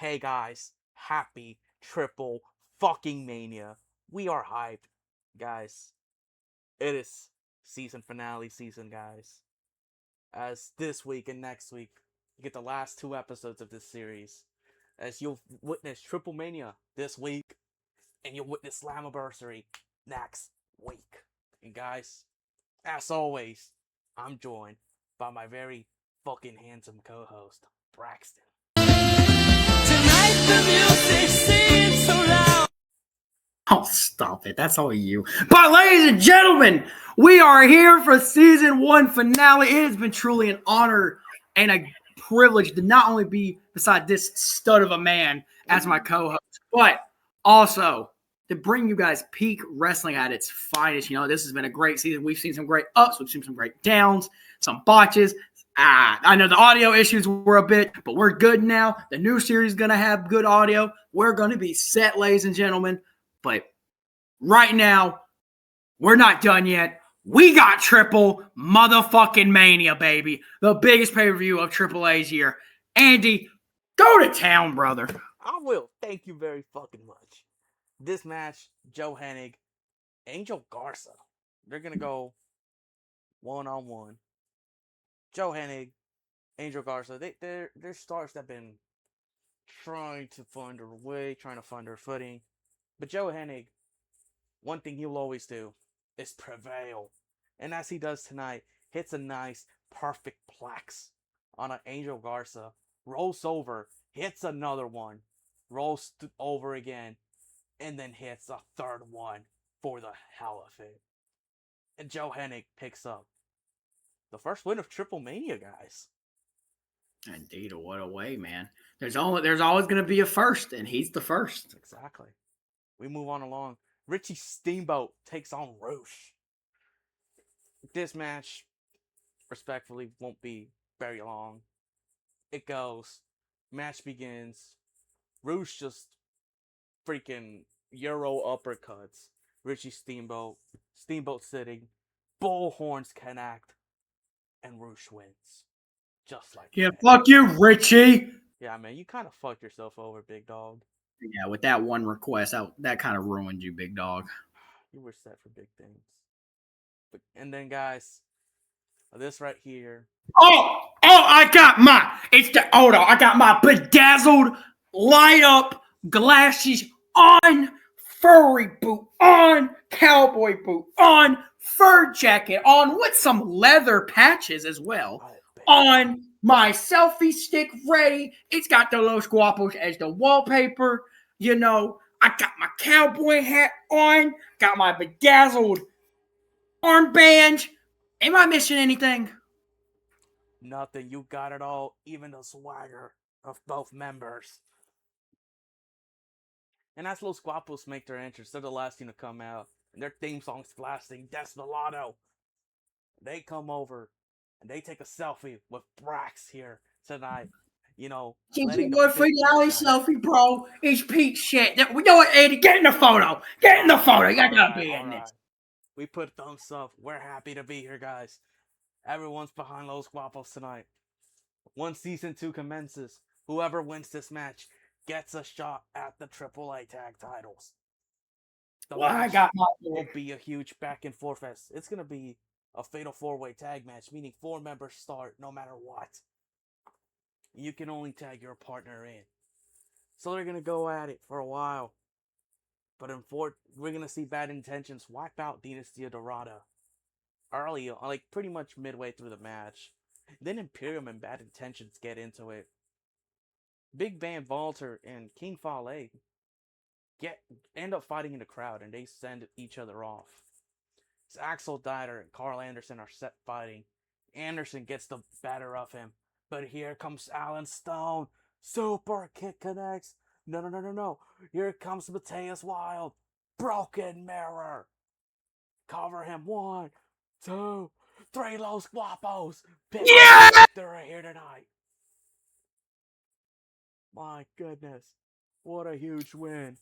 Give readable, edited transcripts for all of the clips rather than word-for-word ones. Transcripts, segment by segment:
Hey guys, happy triple fucking mania. We are hyped, guys. It is season finale season, guys. As this week and next week, you get the last two episodes of this series. As you'll witness Triple Mania this week, and you'll witness Slammiversary next week. And guys, as always, I'm joined by my very fucking handsome co-host, Braxton. Tonight the music seems so loud. Oh, stop it. That's all you. But ladies and gentlemen, we are here for season 1 finale. It has been truly an honor and a privilege to not only be beside this stud of a man as my co-host, but also to bring you guys peak wrestling at its finest. You know, this has been a great season. We've seen some great ups. We've seen some great downs, some botches. I know the audio issues were a bit, but we're good now. The new series is going to have good audio. We're going to be set, ladies and gentlemen. But right now, we're not done yet. We got triple motherfucking mania, baby. The biggest pay-per-view of AAA's year. Andy, go to town, brother. I will. Thank you very fucking much. This match, Joe Hennig, Angel Garza. They're going to go one-on-one. Joe Hennig, Angel Garza, they're stars that have been trying to find their way, trying to find their footing. But Joe Hennig, one thing he'll always do is prevail. And as he does tonight, hits a nice, perfect plex on an Angel Garza, rolls over, hits another one, rolls over again, and then hits a third one for the hell of it. And Joe Hennig picks up the first win of Triple Mania, guys. Indeed, what a way, man. There's always going to be a first, and he's the first. Exactly. We move on along. Richie Steamboat takes on Roosh. This match, respectfully, won't be very long. It goes. Match begins. Roosh just freaking Euro uppercuts. Richie Steamboat. Steamboat sitting. Bullhorns connect. And Roosh wins. Just like Yeah, that. fuck you, Richie. Yeah, man, you kind of fucked yourself over, big dog. Yeah, with that one request, that kind of ruined you, big dog. You were set for big things. And then, guys, this right here. I got my bedazzled, light up glasses on, furry boot on, cowboy boot on, fur jacket on with some leather patches as well. On my selfie stick ready. It's got the Los Guapos as the wallpaper. You know, I got my cowboy hat on, got my bedazzled armband. Am I missing anything? Nothing. You got it all. Even the swagger of both members. And as Los Guapos make their entrance, they're the last team to come out. And their theme song's blasting Desperado. They come over and they take a selfie with Brax here tonight. You know, What finale selfie, bro? It's Pete shit. We know what, Eddie. Get in the photo. Get in the photo. You gotta be in this. We put thumbs up. We're happy to be here, guys. Everyone's behind Los Guapos tonight. Once season 2 commences, whoever wins this match gets a shot at the AAA tag titles. Will be a huge back and forth fest. It's gonna be a fatal 4-way tag match, meaning 4 members start no matter what. You can only tag your partner in. So they're gonna go at it for a while. But we're gonna see Bad Intentions wipe out Dynastia Dorada early, like pretty much midway through the match. Then Imperium and Bad Intentions get into it. Big Van Walter and King Fale end up fighting in the crowd, and they send each other off. It's Axel Dieter and Carl Anderson are set fighting. Anderson gets the better of him, but here comes Alan Stone. Super kick connects. No. Here comes Mateus Wild. Broken Mirror. Cover him. 1, 2, 3. Los Guapos. Victory here tonight. My goodness. What a huge win.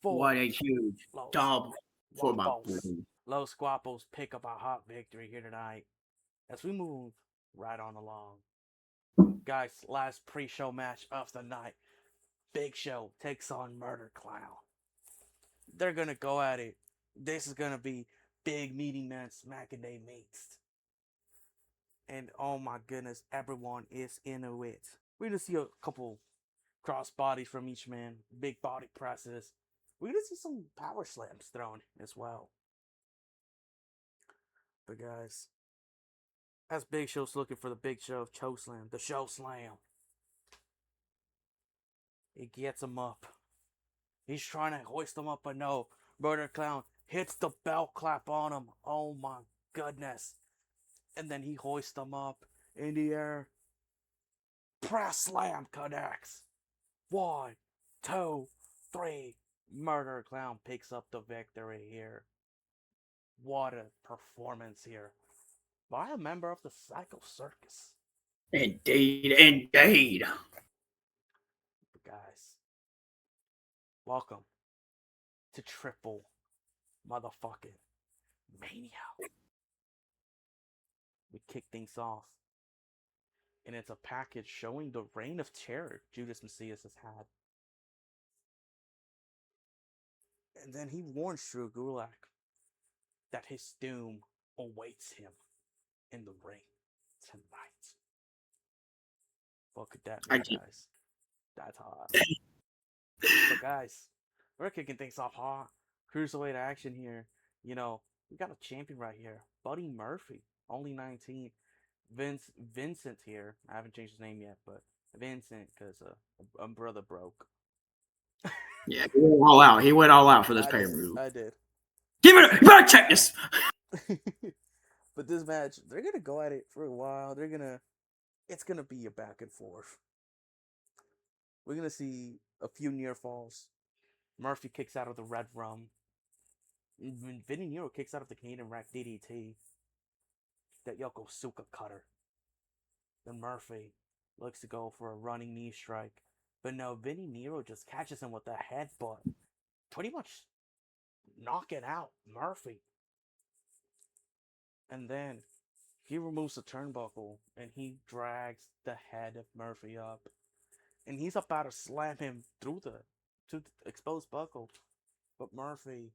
What a huge dub for my boy. Los Guapos pick up a hot victory here tonight as we move right on along. Guys, last pre-show match of the night. Big Show takes on Murder Clown. They're gonna go at it. This is gonna be big meeting man smacking they meets. And oh my goodness, everyone is into it. We're gonna see a couple cross bodies from each man, big body presses. We're gonna see some power slams thrown as well. But guys, as Big Show's looking for the Big Show choke slam, the show slam. He gets him up. He's trying to hoist him up, but no. Murder Clown hits the bell clap on him. Oh my goodness. And then he hoists him up in the air. Press slam connects. 1, 2, 3. Murder Clown picks up the victory here. What a performance here by a member of the Psycho Circus. Indeed, indeed. Guys, welcome to Triple Motherfucking Mania. We kick things off, and it's a package showing the reign of terror Judas Mesias has had. And then he warns Drew Gulak that his doom awaits him in the ring tonight. What could that mean, guys? That's hot. But guys, we're kicking things off hot. Cruiserweight action here. You know, we got a champion right here. Buddy Murphy, only 19. Vincent here. I haven't changed his name yet, but Vincent, because a brother broke. Yeah, he went all out. He went all out for this pay-per-view. I did. Give it. You better check this. But this match, they're gonna go at it for a while. It's gonna be a back and forth. We're gonna see a few near falls. Murphy kicks out of the red rum. Vinny Nero kicks out of the Canadian rack DDT. That Yokosuka cutter. Then Murphy looks to go for a running knee strike. But no, Vinny Nero just catches him with a headbutt. Pretty much knocking out Murphy. And then he removes the turnbuckle and he drags the head of Murphy up. And he's about to slam him through the exposed buckle. But Murphy,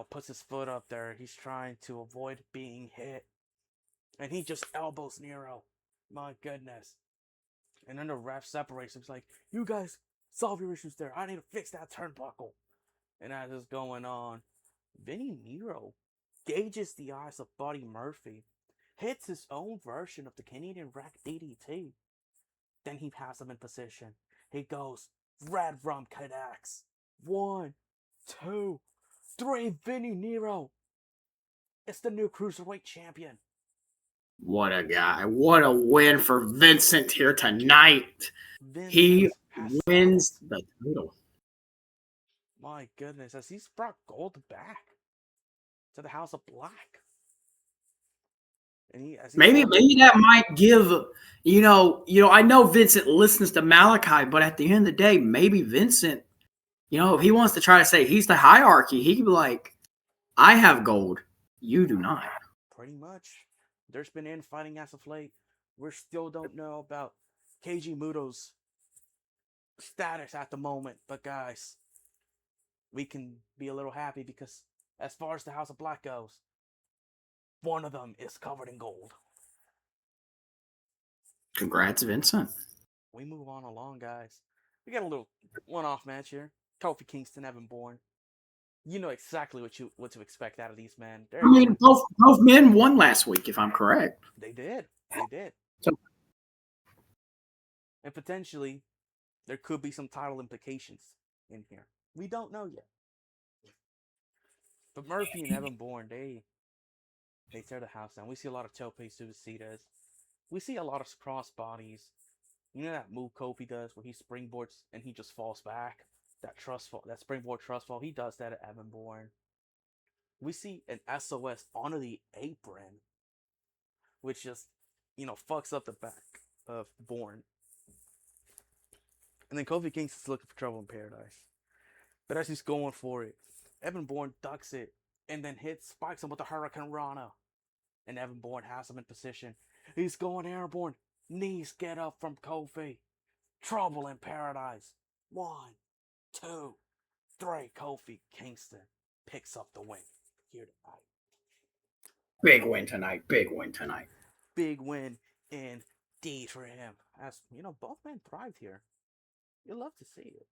puts his foot up there. He's trying to avoid being hit. And he just elbows Nero. My goodness. And then the ref separates him. He's like, you guys solve your issues there. I need to fix that turnbuckle. And as is going on, Vinny Nero gauges the eyes of Buddy Murphy. Hits his own version of the Canadian rack DDT. Then he has him in position. He goes, red rum connects. 1, 2, 3, Vinny Nero. It's the new Cruiserweight champion. What a guy. What a win for Vincent here tonight. Vincent he wins the title. My goodness, as he's brought gold back to the House of Black. And maybe that might give, I know Vincent listens to Malakai, but at the end of the day, maybe Vincent, if he wants to try to say he's the hierarchy, he could be like, I have gold. You do not. Pretty much. There's been infighting as of late. We still don't know about Keiji Muto's status at the moment. But guys, we can be a little happy because as far as the House of Black goes, one of them is covered in gold. Congrats, Vincent. We move on along, guys. We got a little one-off match here. Kofi Kingston, Evan Bourne. You know exactly what to expect out of these men. Both men won last week, if I'm correct. They did. And potentially, there could be some title implications in here. We don't know yet. But Murphy and Evan Bourne, they tear the house down. We see a lot of tope suicidas. We see a lot of cross bodies. You know that move Kofi does where he springboards and he just falls back? That springboard trust fall, he does that at Evan Bourne. We see an SOS onto the apron, which just, fucks up the back of Bourne. And then Kofi Kingston's looking for trouble in paradise. But as he's going for it, Evan Bourne ducks it and then spikes him with the Hurricane Rana. And Evan Bourne has him in position. He's going airborne. Knees get up from Kofi. Trouble in paradise. 1, 2, 3. Kofi Kingston picks up the win here tonight. Big win tonight. Big win tonight. Big win indeed for him. As you know, both men thrived here. You'll love to see it.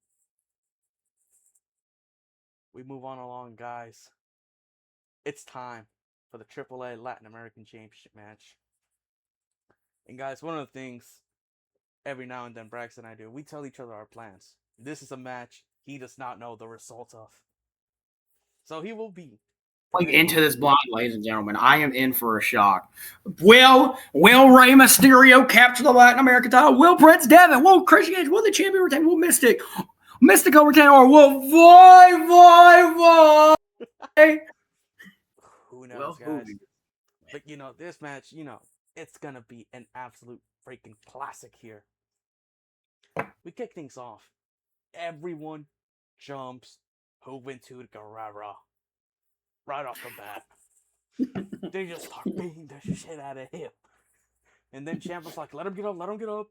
We move on along, guys. It's time for the AAA Latin American Championship match. And guys, one of the things every now and then Braxton and I do, we tell each other our plans. This is a match he does not know the result of. So he will be Into this blind, ladies and gentlemen. I am in for a shock. Will Rey Mysterio capture the Latin American title? Will Prince Devitt? Will Christian Cage? Will the champion retain? Will Mistico retain? Or will Who knows, guys? But this match, it's gonna be an absolute freaking classic here. We kick things off. Everyone jumps Juventud Guerrera right off the bat. They just start beating the shit out of him. And then Ciampa's like, let him get up.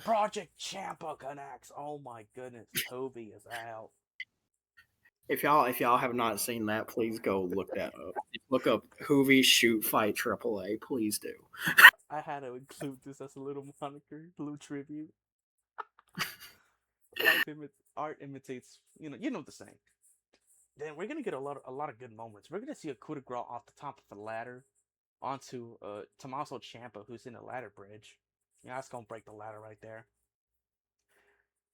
Project Ciampa connects. Oh my goodness, Toby is out. If y'all have not seen that, please go look that up. Look up Hoovy Shoot Fight AAA. Please do. I had to include this as a little moniker, little tribute. Art imitates, you know the saying. Then we're gonna get a lot of good moments. We're gonna see a coup de grace off the top of the ladder onto Tommaso Ciampa, who's in the ladder bridge. That's gonna break the ladder right there.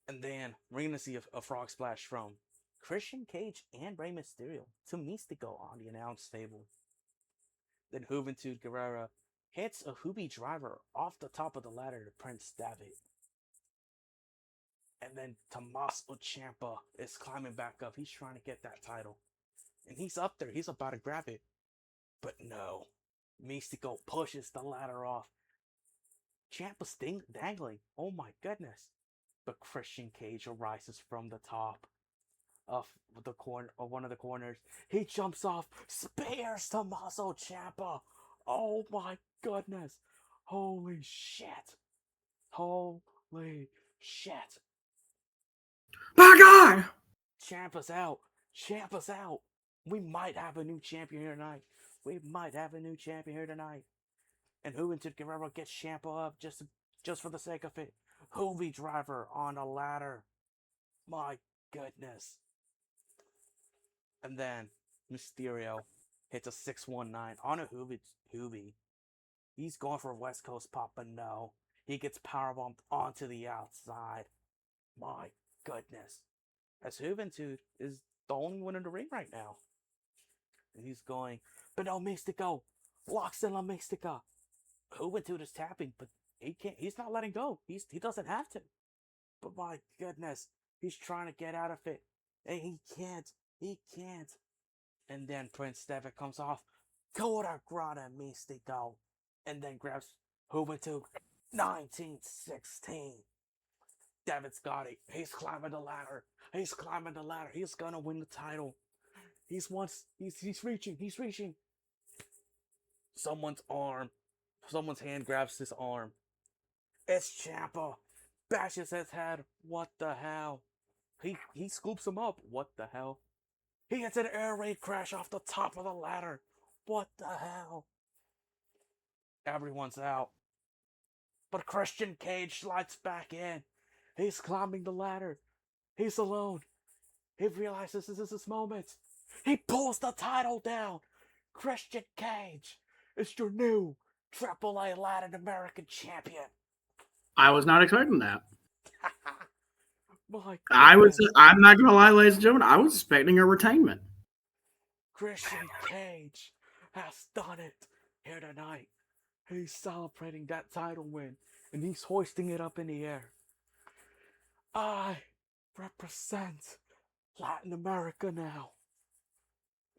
And then we're gonna see a frog splash from Christian Cage and Rey Mysterio to Mistico on the announce table. Then Juventud Guerrera hits a Hoobie driver off the top of the ladder to Prince Devitt. And then Tommaso Ciampa is climbing back up. He's trying to get that title. And he's up there. He's about to grab it. But no. Mistico pushes the ladder off. Ciampa's dangling. Oh my goodness. But Christian Cage arises from the top of one of the corners. He jumps off. Spears Tommaso Ciampa. Oh my goodness. Holy shit. Holy shit. My God! Ciampa's out. We might have a new champion here tonight. And Juventud Guerrera gets Ciampa up just for the sake of it. Hoovy driver on a ladder. My goodness. And then Mysterio hits a 619 on a Hoovy. He's going for a West Coast pop, but no. He gets powerbombed onto the outside. My goodness. As Juventud is the only one in the ring right now. And he's going, but no, Mistico locks in La Mystica. Juventud is tapping, but he's not letting go. He doesn't have to. But my goodness, he's trying to get out of it. And he can't. And then Prince Devitt comes off. Coup de grace Mistico. And then grabs Juventud. 1916. Devitt's got it. He's climbing the ladder. He's gonna win the title. He's reaching. Someone's hand grabs his arm. It's Ciampa. Bashes his head. What the hell? He scoops him up. What the hell? He gets an air raid crash off the top of the ladder. What the hell? Everyone's out. But Christian Cage slides back in. He's climbing the ladder. He's alone. He realizes this is his moment. He pulls the title down. Christian Cage is your new AAA Latin American Champion. I was not expecting that. I'm not gonna lie, ladies and gentlemen, I was expecting a retainment. Christian Cage has done it here tonight. He's celebrating that title win, and he's hoisting it up in the air. I represent Latin America now.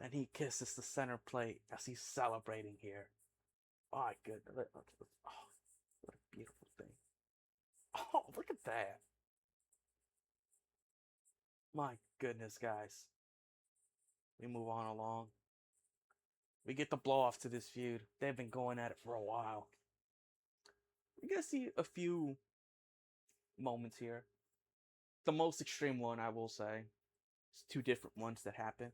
And he kisses the center plate as he's celebrating here. My goodness. Oh, what a beautiful thing. Oh, look at that. My goodness, guys. We move on along. We get the blow off to this feud. They've been going at it for a while. We're going to see a few moments here. the most extreme one, I will say. It's two different ones that happen.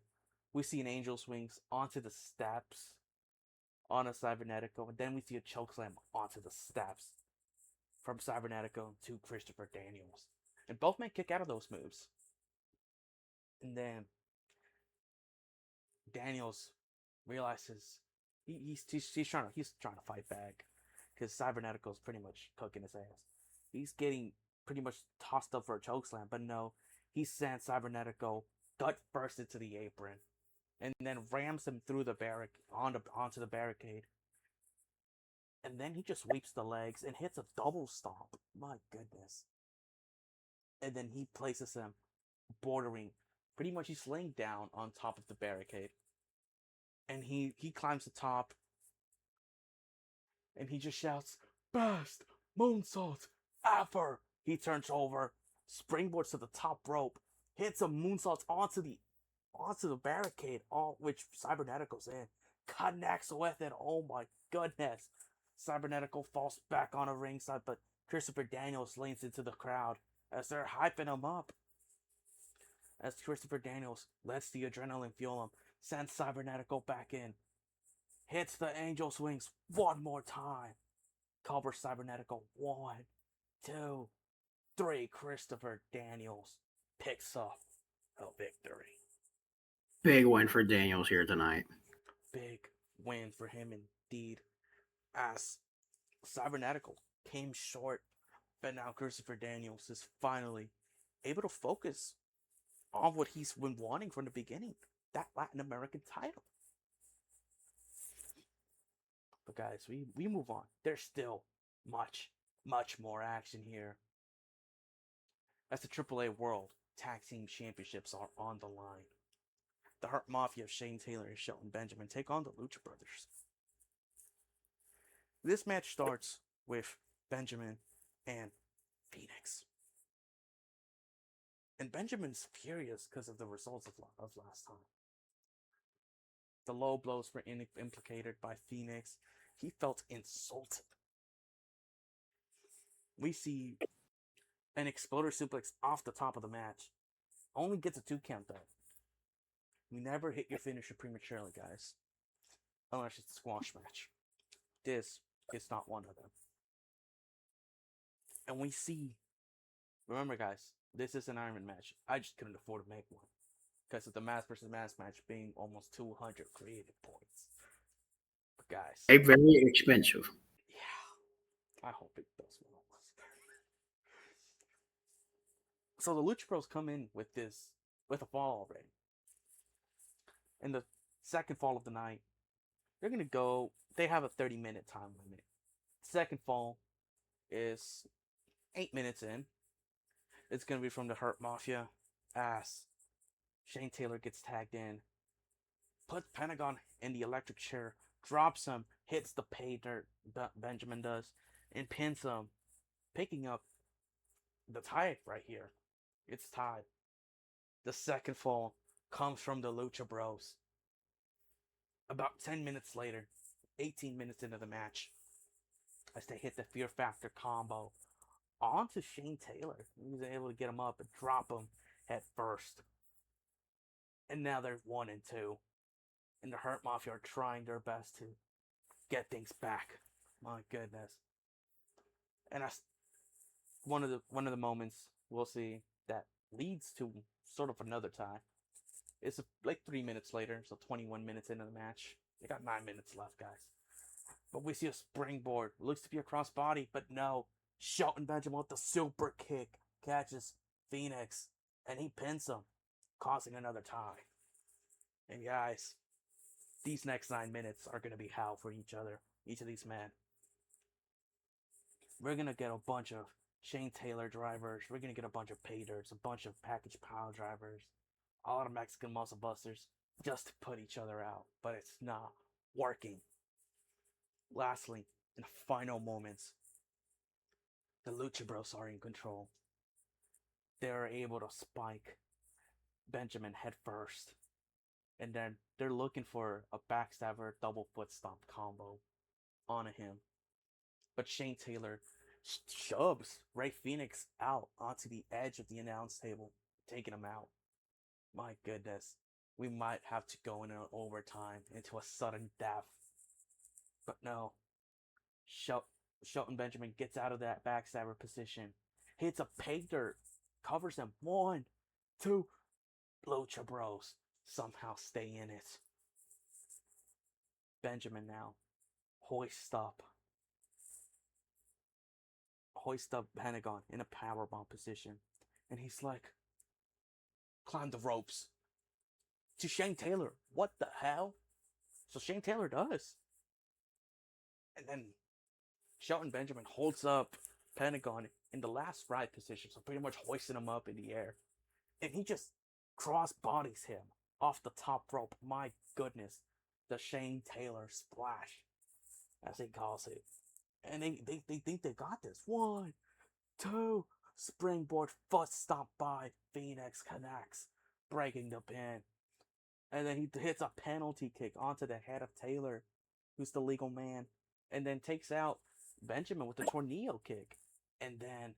We see an angel swings onto the steps on a Cybernetico, and then we see a chokeslam onto the steps from Cybernetico to Christopher Daniels. And both men kick out of those moves. And then Daniels realizes he's trying to fight back because Cybernetico's pretty much cooking his ass. He's getting pretty much tossed up for a chokeslam, but no, he sends Cybernetico gut first into the apron, and then rams him through the onto the barricade. And then he just sweeps the legs and hits a double stomp. My goodness. And then he places him bordering, pretty much he's laying down on top of the barricade. And he climbs the top. And he just shouts, "Best moonsault ever!" He turns over, springboards to the top rope, hits a moonsault onto the barricade, all which Cybernetico's in. Connects with it. Oh my goodness. Cybernetico falls back on a ringside, but Christopher Daniels leans into the crowd as they're hyping him up. As Christopher Daniels lets the adrenaline fuel him, sends Cybernetico back in, hits the angel swings one more time, covers Cybernetico 1, 2, 3. Christopher Daniels picks up a victory. Big win for Daniels here tonight. Big win for him indeed, as Cybernetico came short, but now Christopher Daniels is finally able to focus on what he's been wanting from the beginning, that Latin American title. But guys, we move on. There's still much more action here, as the AAA World Tag Team Championships are on the line. The Hurt Mafia of Shane Taylor and Shelton Benjamin take on the Lucha Brothers. This match starts with Benjamin and Phoenix. And Benjamin's furious because of the results of last time. The low blows were implicated by Phoenix. He felt insulted. We see an exploder suplex off the top of the match. Only gets a 2 count though. You never hit your finisher prematurely, guys. Unless it's a squash match. This is not one of them. And we see, remember guys, this is an Ironman match. I just couldn't afford to make one, because of the mass versus mass match being almost 200 creative points. But guys, Very expensive. Yeah, I hope it does well. So the Lucha Bros come in with a fall already. In the second fall of the night, they're gonna go. They have a 30-minute time limit. Second fall is 8 minutes in. It's gonna be from the Hurt Mafia, as Shane Taylor gets tagged in, puts Pentagon in the electric chair, drops him, hits the pay dirt, Benjamin does, and pins him, picking up the tie right here. It's tied. The second fall comes from the Lucha Bros. About 10 minutes later, 18 minutes into the match, as they hit the Fear Factor combo onto Shane Taylor. He was able to get him up and drop him head first. And now they're 1 and 2. And the Hurt Mafia are trying their best to get things back. My goodness. And that's one of the moments we'll see that leads to sort of another tie. It's like 3 minutes later, so 21 minutes into the match. They got 9 minutes left, guys. But we see a springboard. Looks to be a crossbody, but no. Shelton Benjamin with the super kick catches Phoenix, and he pins him, causing another tie. And guys, these next 9 minutes are going to be hell for each of these men. We're going to get a bunch of Shane Taylor drivers. We're going to get a bunch of pay dirts, a bunch of package pile drivers, a lot of Mexican muscle busters, just to put each other out. But it's not working. Lastly, in the final moments, the Lucha Bros are in control. They're able to spike Benjamin head first. And then they're looking for a backstabber double foot stomp combo onto him. But Shane Taylor shoves Rey Fenix out onto the edge of the announce table, taking him out. My goodness, we might have to go in an overtime into a sudden death. But no, Shelton Benjamin gets out of that backstabber position, hits a pay dirt, covers him. 1, 2, Lucha Bros somehow stay in it. Benjamin now hoist up Pentagon in a powerbomb position, and he's like, climb the ropes to Shane Taylor. What the hell? So Shane Taylor does, and then Shelton Benjamin holds up Pentagon in the last ride position, so pretty much hoisting him up in the air, and he just cross bodies him off the top rope. My goodness, the Shane Taylor splash, as he calls it. And they think they got this. 1, 2, springboard foot stomp by Phoenix connects, breaking the pin. And then he hits a penalty kick onto the head of Taylor, who's the legal man, and then takes out Benjamin with a tornado kick, and then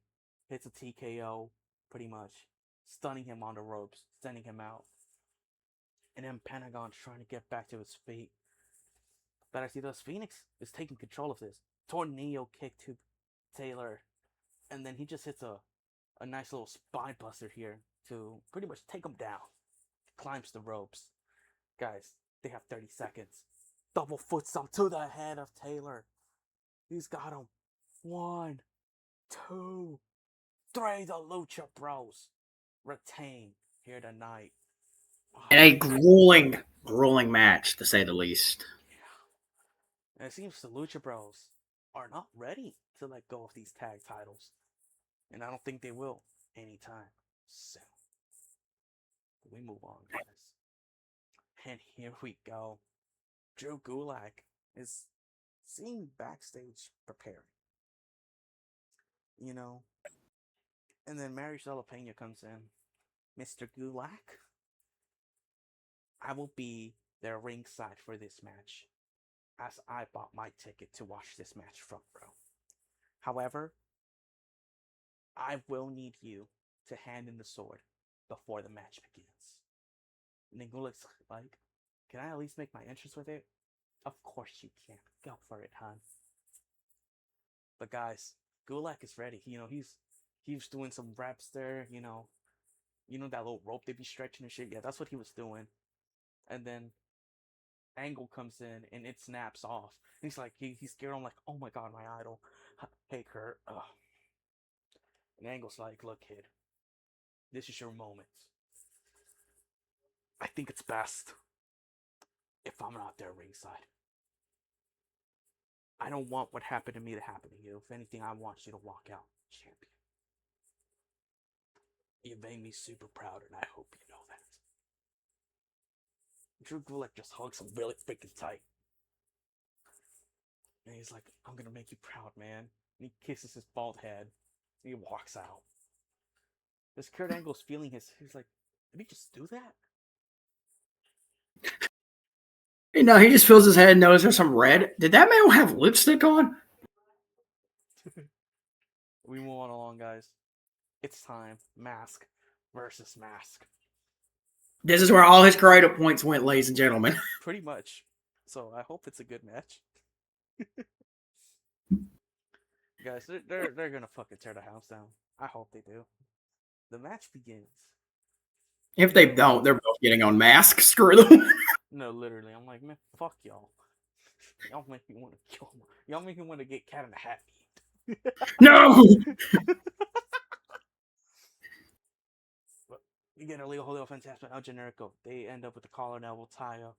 hits a TKO, pretty much, stunning him on the ropes, sending him out. And then Pentagon's trying to get back to his feet. But I see this Phoenix is taking control of this. Tornado kick to Taylor, and then he just hits a nice little spine buster here to pretty much take him down. Climbs the ropes. Guys, they have 30 seconds. Double foot stomp to the head of Taylor. He's got him. 1, 2, 3. The Lucha Bros retain here tonight. And a grueling match, to say the least. Yeah. And it seems the Lucha Bros are not ready to let go of these tag titles. And I don't think they will anytime soon. We move on, guys. And here we go. Drew Gulak is seen backstage preparing. You know. And then Mary Jalapeno comes in. Mr. Gulak, I will be there ringside for this match, as I bought my ticket to watch this match front row. However, I will need you to hand in the sword before the match begins. And then Gulak's like, can I at least make my entrance with it? Of course you can. Go for it, hon. But guys, Gulak is ready. He's doing some reps there, you know that little rope they be stretching and shit? Yeah, that's what he was doing. And then Angle comes in and it snaps off. And he's like, he's scared. I'm like, oh my god, my idol. Hey, Kurt. And Angle's like, look, kid, this is your moment. I think it's best if I'm not there ringside. I don't want what happened to me to happen to you. If anything, I want you to walk out champion. You made me super proud, and I hope you know that. Drew Gulak just hugs him really freaking tight. And he's like, I'm gonna make you proud, man. And he kisses his bald head. And he walks out. This Kurt Angle's feeling he's like, did he just do that? He just feels his head and notices there's some red. Did that man have lipstick on? We move on along, guys. It's time. Mask versus mask. This is where all his creative points went, ladies and gentlemen. Pretty much. So I hope it's a good match. Guys, they're gonna fucking tear the house down. I hope they do. The match begins. If they don't, they're both getting on masks. Screw them. No, literally. I'm like, man, fuck y'all. Y'all make me want to kill them. Y'all make me want to get Cat in the Hat beat. No! You get a legal Julio Fantasma, El Generico. They end up with the collar and elbow tie up.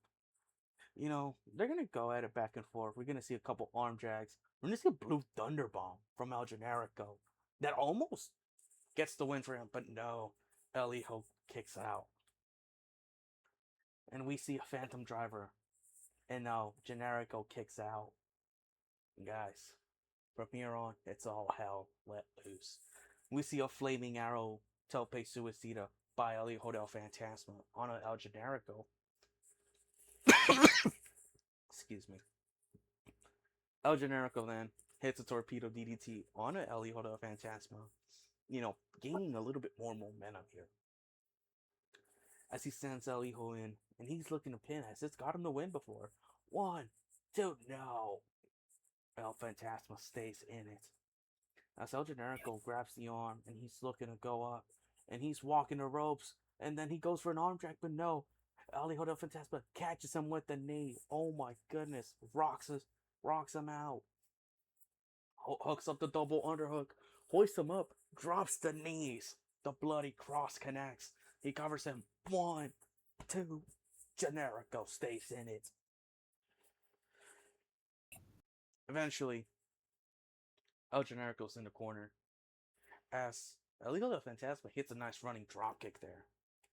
They're going to go at it back and forth. We're going to see a couple arm drags. We're going to see a Blue Thunder Bomb from El Generico that almost gets the win for him, but no. El Hijo kicks out. And we see a Phantom Driver. And now Generico kicks out. Guys, from here on, it's all hell let loose. We see a Flaming Arrow Tope Suicida by El Hijo del Fantasma on El Generico. Excuse me. El Generico then hits a torpedo DDT on a El Hijo del Fantasma, gaining a little bit more momentum here. As he sends El Hijo in, and he's looking to pin, as it's got him to win before. 1, 2, no. El Fantasma stays in it. As El Generico grabs the arm, and he's looking to go up, and he's walking the ropes, and then he goes for an arm drag, but no. El Hijo del Fantasma catches him with the knee. Oh my goodness. Rocks him out. Hooks up the double underhook. Hoists him up. Drops the knees. The bloody cross connects. He covers him. 1, 2. Generico stays in it. Eventually, El Generico's in the corner. As El Hijo del Fantasma hits a nice running dropkick there.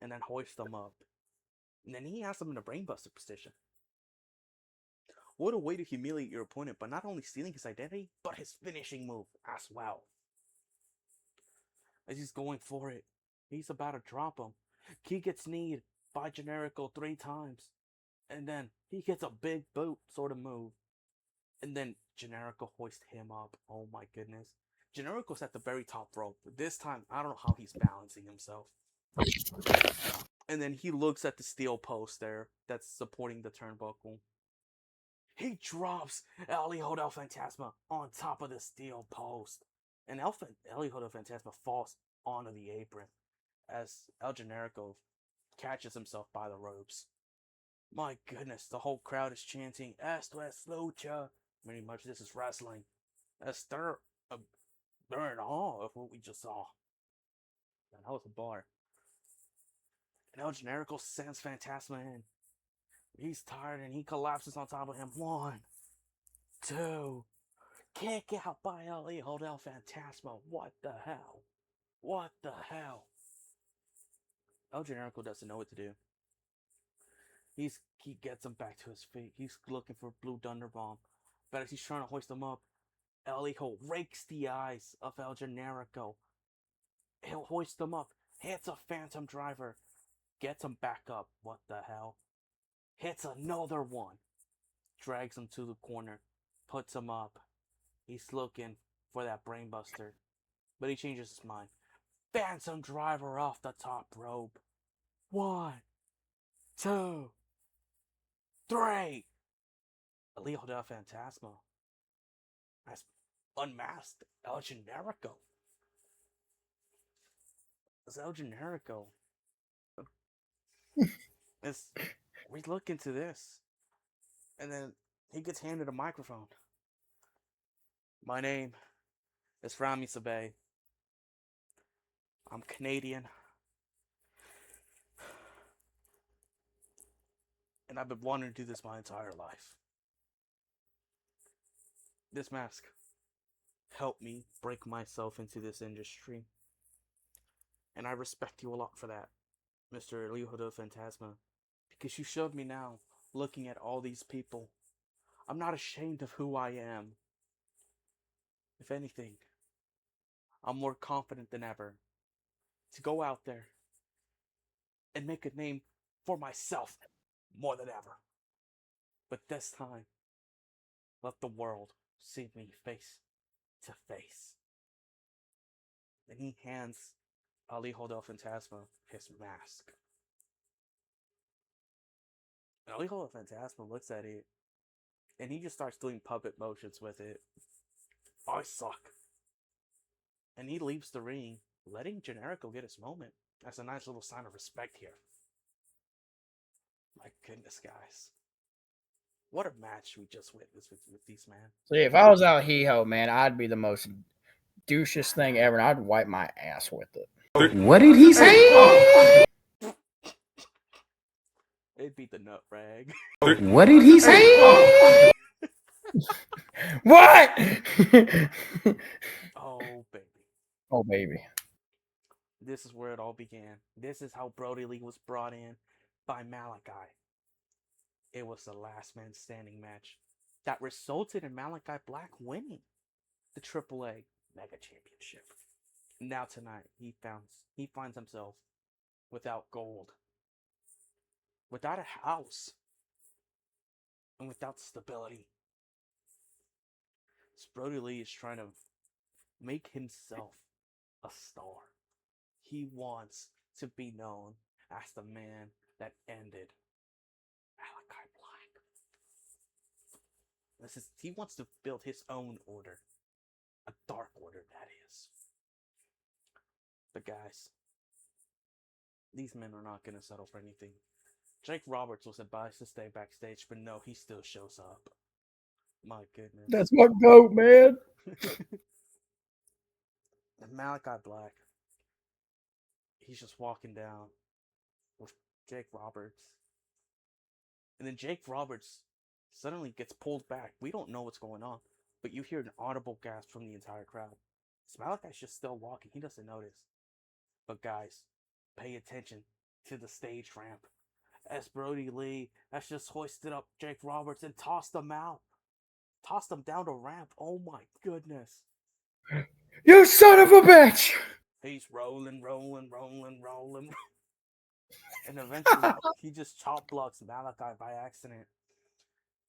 And then hoists him up. And then he has him in a brainbuster position. What a way to humiliate your opponent by not only stealing his identity, but his finishing move as well. As he's going for it, he's about to drop him. He gets kneed by Generico 3 times. And then he gets a big boot sort of move. And then Generico hoists him up. Oh my goodness. Generico's at the very top rope. But this time, I don't know how he's balancing himself. And then he looks at the steel post there that's supporting the turnbuckle. He drops El Hijo del Fantasma on top of the steel post. And El Hijo del Fantasma falls onto the apron as El Generico catches himself by the ropes. My goodness, the whole crowd is chanting, Esto es lucha. Pretty much this is wrestling. As they're in awe of what we just saw. And that was a bar. And El Generico sends Fantasma in. He's tired and he collapses on top of him. 1, 2. Kick out by El Hijo del Fantasma. What the hell? What the hell? El Generico doesn't know what to do. He gets him back to his feet. He's looking for Blue Thunder Bomb. But as he's trying to hoist him up, El Hijo rakes the eyes of El Generico. He'll hoist him up. Hits a Phantom Driver. Gets him back up. What the hell? Hits another one. Drags him to the corner. Puts him up. He's looking for that brainbuster. But he changes his mind. Phantom Driver off the top rope. 1, 2, 3. El Hijo del Fantasma has unmasked El Generico. It's El Generico. We look into this. And then he gets handed a microphone. My name is Rami Sabay. I'm Canadian. And I've been wanting to do this my entire life. This mask helped me break myself into this industry. And I respect you a lot for that, Mr. El Hijo del Fantasma. Because you showed me now, looking at all these people, I'm not ashamed of who I am. If anything, I'm more confident than ever to go out there and make a name for myself more than ever. But this time, let the world see me face to face. Then he hands El Hijo del Fantasma his mask. And El Hijo del Fantasma looks at it, and he just starts doing puppet motions with it. I suck. And he leaves the ring, letting Generico get his moment. That's a nice little sign of respect here. My goodness, guys. What a match we just witnessed with these, man. See, if I was out Hijo, man, I'd be the most douchest thing ever, and I'd wipe my ass with it. What did he say? It beat the nut rag. What did he say? What? Oh, baby. Oh, baby. This is where it all began. This is how Brodie Lee was brought in by Malakai. It was the last man standing match that resulted in Malakai Black winning the AAA Mega Championship. Now tonight, he finds himself without gold, without a house, and without stability. Brodie Lee is trying to make himself a star. He wants to be known as the man that ended Malakai Black. He wants to build his own order. A dark order, that is. But guys, these men are not going to settle for anything. Jake Roberts was advised to stay backstage, but no, he still shows up. My goodness. That's my goat, man. And Malakai Black, he's just walking down with Jake Roberts. And then Jake Roberts suddenly gets pulled back. We don't know what's going on, but you hear an audible gasp from the entire crowd. Malakai's just still walking. He doesn't notice. But guys, pay attention to the stage ramp. As Brodie Lee has just hoisted up Jake Roberts and tossed him out. Tossed him down the ramp. Oh my goodness. You son of a bitch! He's rolling. And eventually, he just chop blocks Malakai by accident.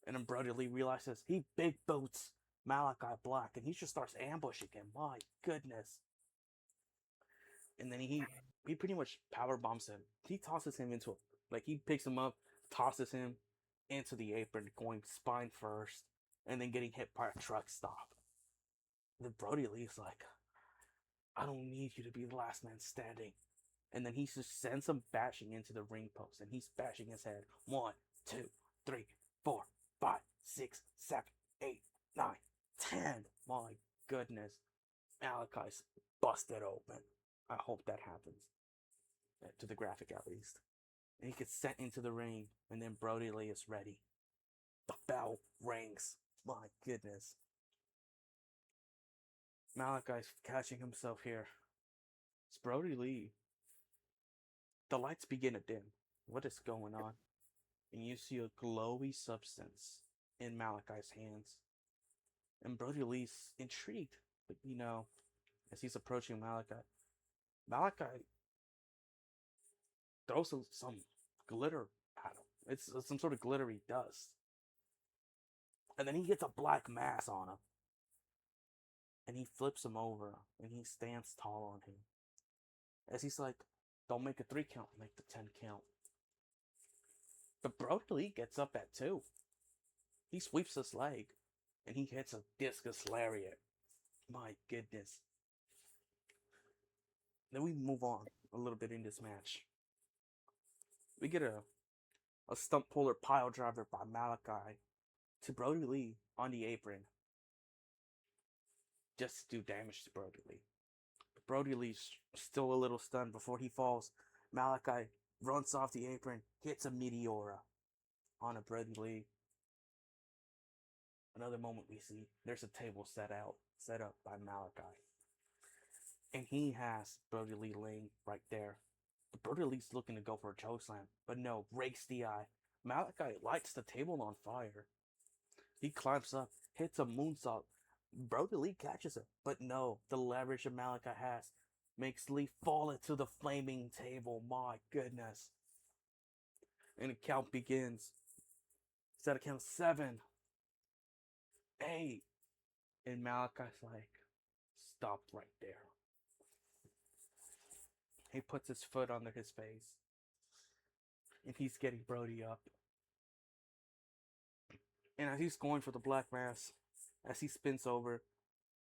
And then Brodie Lee realizes he big boots Malakai Black. And he just starts ambushing him. My goodness. And then he pretty much power bombs him. He tosses him into he picks him up, tosses him into the apron, going spine first, and then getting hit by a truck stop. Then Brodie Lee's like, I don't need you to be the last man standing. And then he just sends him bashing into the ring post, and he's bashing his head. 1, 2, 3, 4, 5, 6, 7, 8, 9, 10. My goodness. Malakai's busted open. I hope that happens. To the graphic at least. And he gets sent into the ring, and then Brodie Lee is ready. The bell rings. My goodness. Malakai's catching himself here. It's Brodie Lee. The lights begin to dim. What is going on? And you see a glowy substance in Malakai's hands. And Brodie Lee's intrigued. But as he's approaching Malakai throws some glitter at him. It's some sort of glittery dust. And then he gets a black mass on him. And he flips him over. And he stands tall on him. As he's like, don't make a 3 count, make the 10 count. But Brodie Lee gets up at 2. He sweeps his leg. And he hits a discus lariat. My goodness. Then we move on a little bit in this match. We get a stump puller pile driver by Malakai to Brodie Lee on the apron. Just to do damage to Brodie Lee. But Brodie Lee's still a little stunned before he falls. Malakai runs off the apron, hits a Meteora on a Brodie Lee. Another moment we see, there's a table set up by Malakai. And he has Brodie Lee laying right there. But Brodie Lee's looking to go for a chokeslam. But no, rakes the eye. Malakai lights the table on fire. He climbs up, hits a moonsault. Brodie Lee catches it. But no, the leverage that Malakai has makes Lee fall into the flaming table. My goodness. And the count begins. It's at a count 7, 8. And Malakai's like, stop right there. He puts his foot under his face. And he's getting Brodie up. And as he's going for the black mass, as he spins over,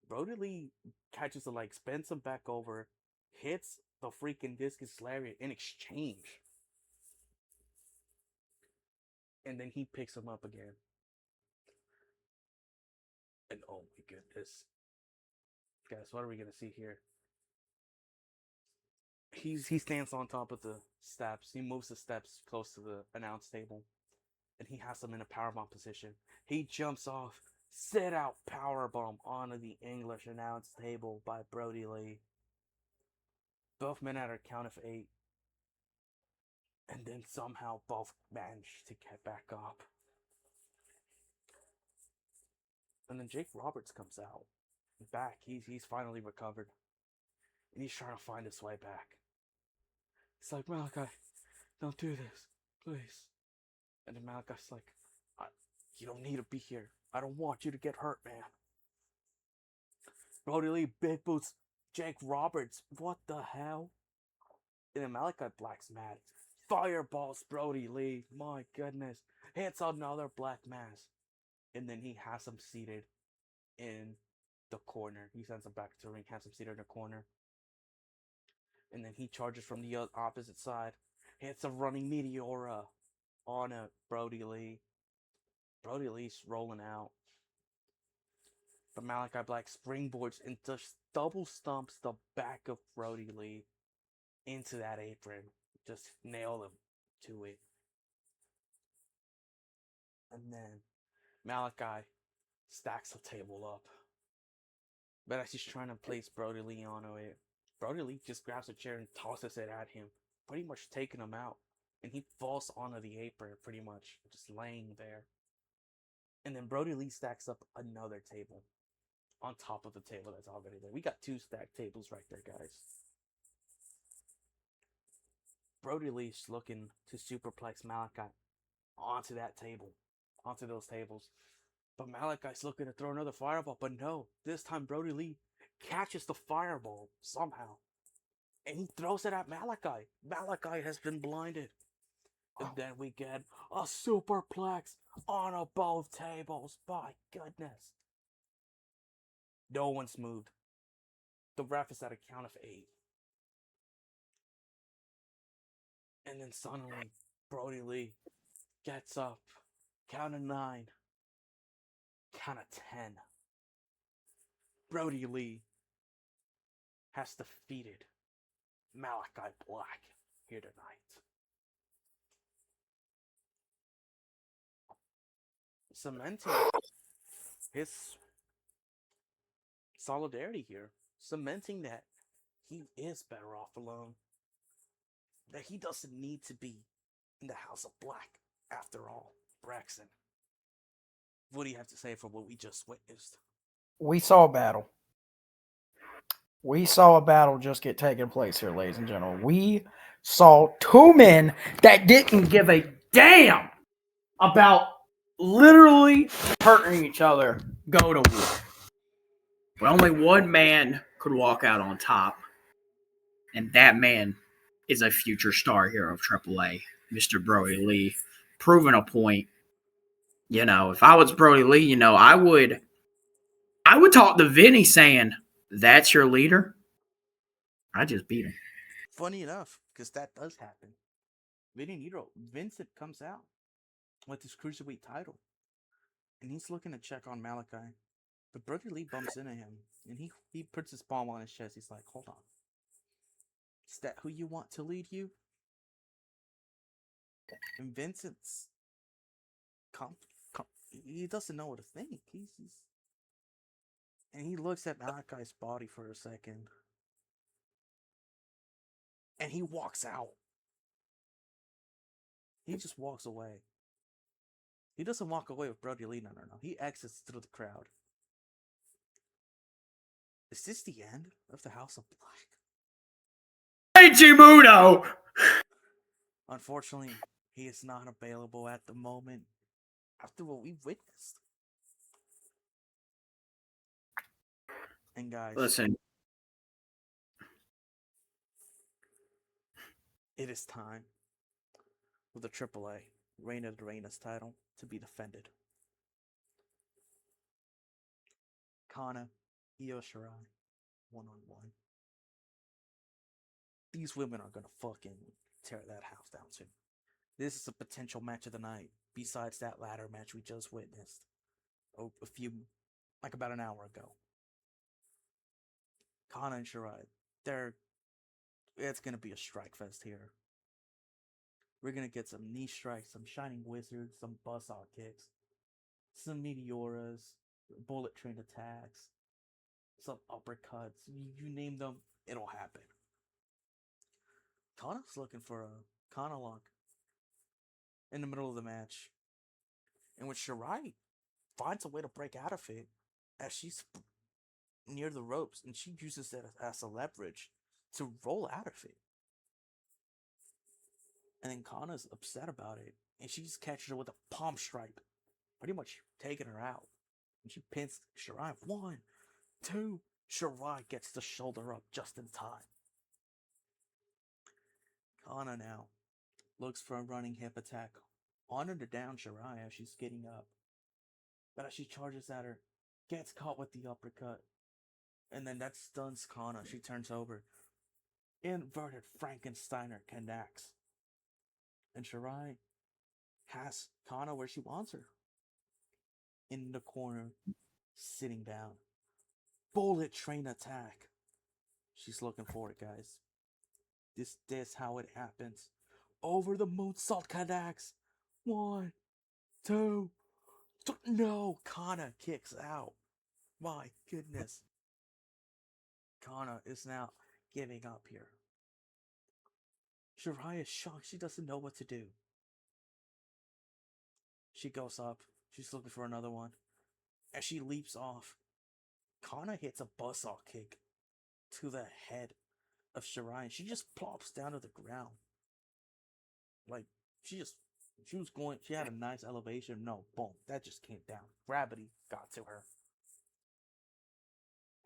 Brodie Lee catches the leg, spins him back over, hits the freaking discus lariat in exchange. And then he picks him up again. And oh my goodness. Guys, what are we going to see here? He stands on top of the steps. He moves the steps close to the announce table. And he has him in a powerbomb position. He jumps off, sit out powerbomb onto the English announce table by Brodie Lee. Both men at a count of 8. And then somehow both manage to get back up. And then Jake Roberts comes out. Back. He's finally recovered. And he's trying to find his way back. It's like, Malakai, don't do this, please. And then Malakai's like, you don't need to be here. I don't want you to get hurt, man. Brodie Lee big boots Jake Roberts. What the hell? And then Malakai Black's mad. Fireballs Brodie Lee. My goodness. Hits another black mass. And then he has him seated in the corner. He sends him back to the ring, has him seated in the corner. And then he charges from the opposite side. Hits a running Meteora on a Brodie Lee. Brodie Lee's rolling out. But Malakai Black springboards and just double stomps the back of Brodie Lee into that apron. Just nail him to it. And then Malakai stacks the table up. But as he's trying to place Brodie Lee onto it, Brodie Lee just grabs a chair and tosses it at him, pretty much taking him out. And he falls onto the apron, pretty much, just laying there. And then Brodie Lee stacks up another table on top of the table that's already there. We got 2 stacked tables right there, guys. Brodie Lee's looking to superplex Malakai onto that table, onto those tables. But Malakai's looking to throw another fireball, but no. This time Brodie Lee catches the fireball somehow. And he throws it at Malakai. Malakai has been blinded. And then we get a superplex on both tables. My goodness. No one's moved. The ref is at a count of 8. And then suddenly, Brodie Lee gets up. Count of 9. Count of 10. Brodie Lee has defeated Malakai Black here tonight. Cementing his solidarity here. Cementing that he is better off alone. That he doesn't need to be in the House of Black after all. Braxton, what do you have to say for what we just witnessed? We saw a battle. We saw a battle just get taken place here, ladies and gentlemen. We saw 2 men that didn't give a damn about literally hurting each other go to war. But only one man could walk out on top. And that man is a future star here of AAA, Mr. Brodie Lee, proving a point. You know, if I was Brodie Lee, you know, I would talk to Vinny saying, "That's your leader." I just beat him. Funny enough, because that does happen. Vincent comes out with his Cruiserweight title. And he's looking to check on Malakai. But Brodie Lee bumps into him. And he puts his palm on his chest. He's like, hold on. Is that who you want to lead you? And Vincent's... he doesn't know what to think. And he looks at Malakai's body for a second. And he walks out. He just walks away. He doesn't walk away with Brodie Lee, no. He exits through the crowd. Is this the end of the House of Black? Ichimuno! Unfortunately, he is not available at the moment after what we've witnessed. And guys, Listen. It is time for the AAA Reina de Reinas title to be defended. Kana, Io Shirai, 1-on-1. These women are gonna fucking tear that house down soon. This is a potential match of the night, besides that ladder match we just witnessed. About an hour ago. Kana and Shirai, it's gonna be a strike fest here. We're gonna get some knee strikes, some shining wizards, some buzzsaw kicks, some meteoras, bullet train attacks, some uppercuts. You name them, it'll happen. Kana's looking for a Kana lock in the middle of the match, in which Shirai finds a way to break out of it as she's near the ropes, and she uses it as a leverage to roll out of it. And then Kana's upset about it, and she just catches her with a palm strike, pretty much taking her out. And she pins Shirai. 1, 2, Shirai gets the shoulder up just in time. Kana now looks for a running hip attack on her to down Shirai as she's getting up. But as she charges at her, gets caught with the uppercut. And then that stuns Kana. She turns over. Inverted Frankensteiner connects. And Shirai has Kana where she wants her. In the corner, sitting down. Bullet train attack. She's looking for it, guys. This how it happens. Over the moonsault connects. 1, 2, 3. No, Kana kicks out. My goodness. Kana is now giving up here. Shirai is shocked. She doesn't know what to do. She goes up. She's looking for another one. As she leaps off, Kana hits a buzzsaw kick to the head of Shirai, and she just plops down to the ground. Like, she had a nice elevation. No, boom, that just came down. Gravity got to her.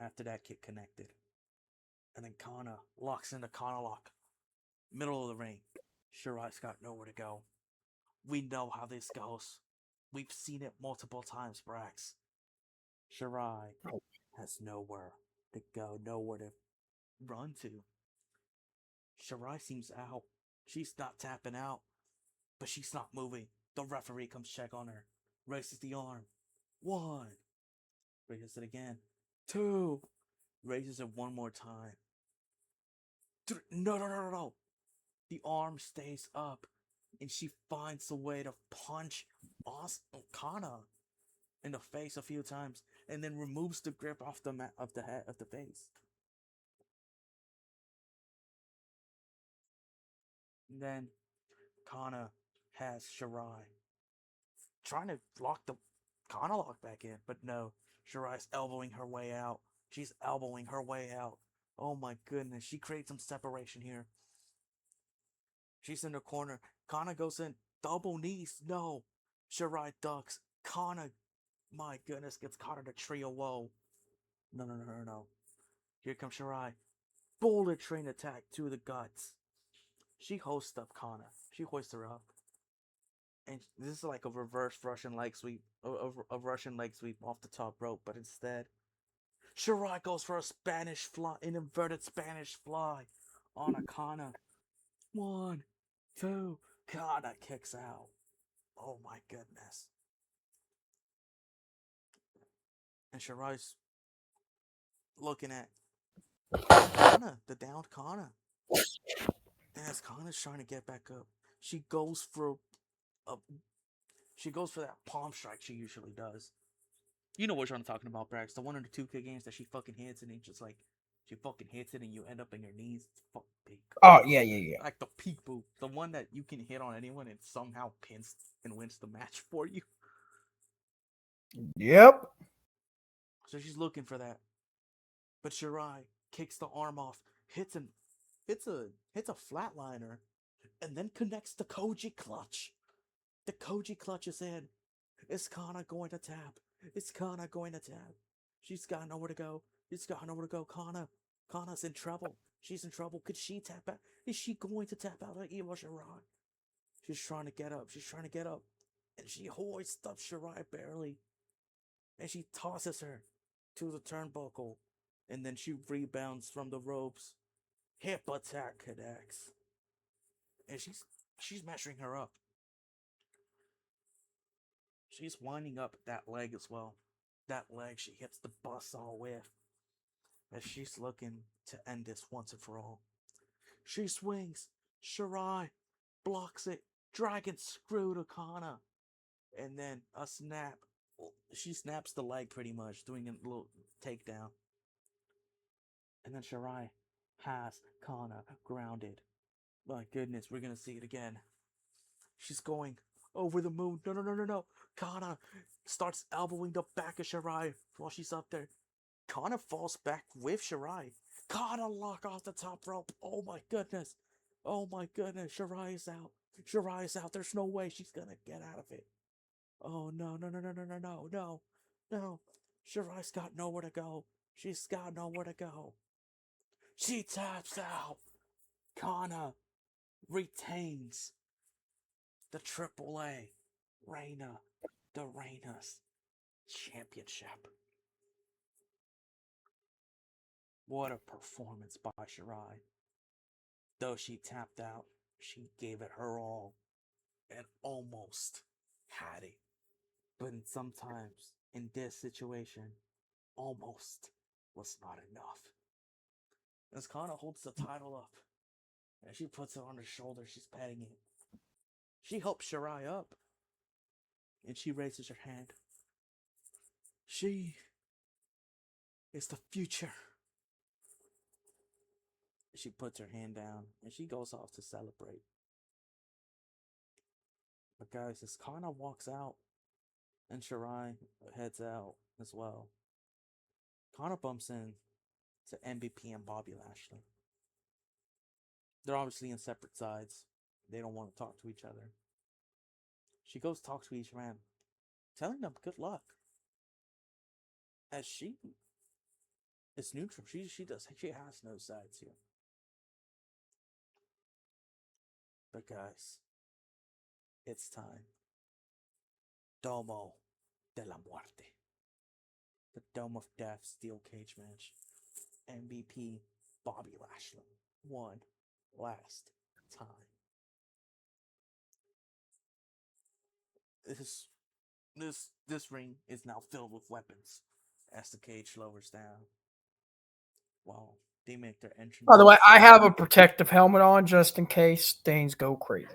After that kick connected. And then Kana locks into Kana lock. Middle of the ring. Shirai's got nowhere to go. We know how this goes. We've seen it multiple times, Brax. Shirai has nowhere to go, nowhere to run to. Shirai seems out. She's not tapping out, but she's not moving. The referee comes check on her. Raises the arm. 1. Raises it again. 2. Raises it one more time. 3. No. The arm stays up, and she finds a way to punch Kana in the face a few times, and then removes the grip off the of the head of the face. And then Kana has Shirai trying to lock the Kana lock back in, but no. Shirai's elbowing her way out. She's elbowing her way out. Oh my goodness, she creates some separation here. She's in the corner. Kana goes in. Double knees. No. Shirai ducks. Kana, my goodness, gets caught in a trio. Whoa. No. Here comes Shirai. Bullet train attack to the guts. She hoists up Kana. She hoists her up. And this is like a reverse Russian leg sweep. A Russian leg sweep off the top rope. But instead, Shirai goes for a Spanish fly. An inverted Spanish fly on a Kana. 1, 2. Kana kicks out. Oh my goodness. And Shirai's looking at Kana, the downed Kana. And as Kana's trying to get back up, she goes for that palm strike she usually does. You know which one I'm talking about, Brax. The one in the 2K games that she fucking hits and it just like she fucking hits it and you end up in your knees. It's fucking big. Oh, yeah. Like the peek boot. The one that you can hit on anyone and somehow pins and wins the match for you. Yep. So she's looking for that. But Shirai kicks the arm off, hits a flatliner, and then connects the Koji clutch. The Koji clutch is in. Is Kana going to tap? Is Kana going to tap? She's got nowhere to go. Kana's in trouble. She's in trouble. Could she tap out? Is she going to tap out on Io Shirai? She's trying to get up. And she hoists up Shirai barely. And she tosses her to the turnbuckle. And then she rebounds from the ropes. Hip attack connects. And she's measuring her up. She's winding up that leg as well. That leg she hits the buzzsaw with. As she's looking to end this once and for all. She swings. Shirai blocks it. Dragon screw to Kana. And then a snap. She snaps the leg pretty much, doing a little takedown. And then Shirai has Kana grounded. My goodness, we're gonna see it again. She's going over the moon. No. Kana starts elbowing the back of Shirai while she's up there. Kana falls back with Shirai. Kana lock off the top rope. Oh my goodness. Shirai is out. There's no way she's gonna get out of it. Oh no. Shirai's got nowhere to go. She's got nowhere to go. She taps out. Kana retains the AAA Reina de Reinas Championship. What a performance by Shirai. Though she tapped out, she gave it her all and almost had it. But sometimes, in this situation, almost was not enough. As Kana holds the title up, and she puts it on her shoulder, she's patting it. She helps Shirai up, and she raises her hand. She is the future. She puts her hand down, and she goes off to celebrate. But guys, as Kana walks out, and Shirai heads out as well, Kana bumps in to MVP and Bobby Lashley. They're obviously in separate sides. They don't want to talk to each other. She goes talk to each man, telling them good luck. As she is neutral, she has no sides here. But guys, it's time. Domo de la Muerte. The Dome of Death steel cage match. MVP Bobby Lashley. One last time. This ring is now filled with weapons as the cage lowers down. While they make their entrance. By the way, I have a protective helmet on just in case things go crazy.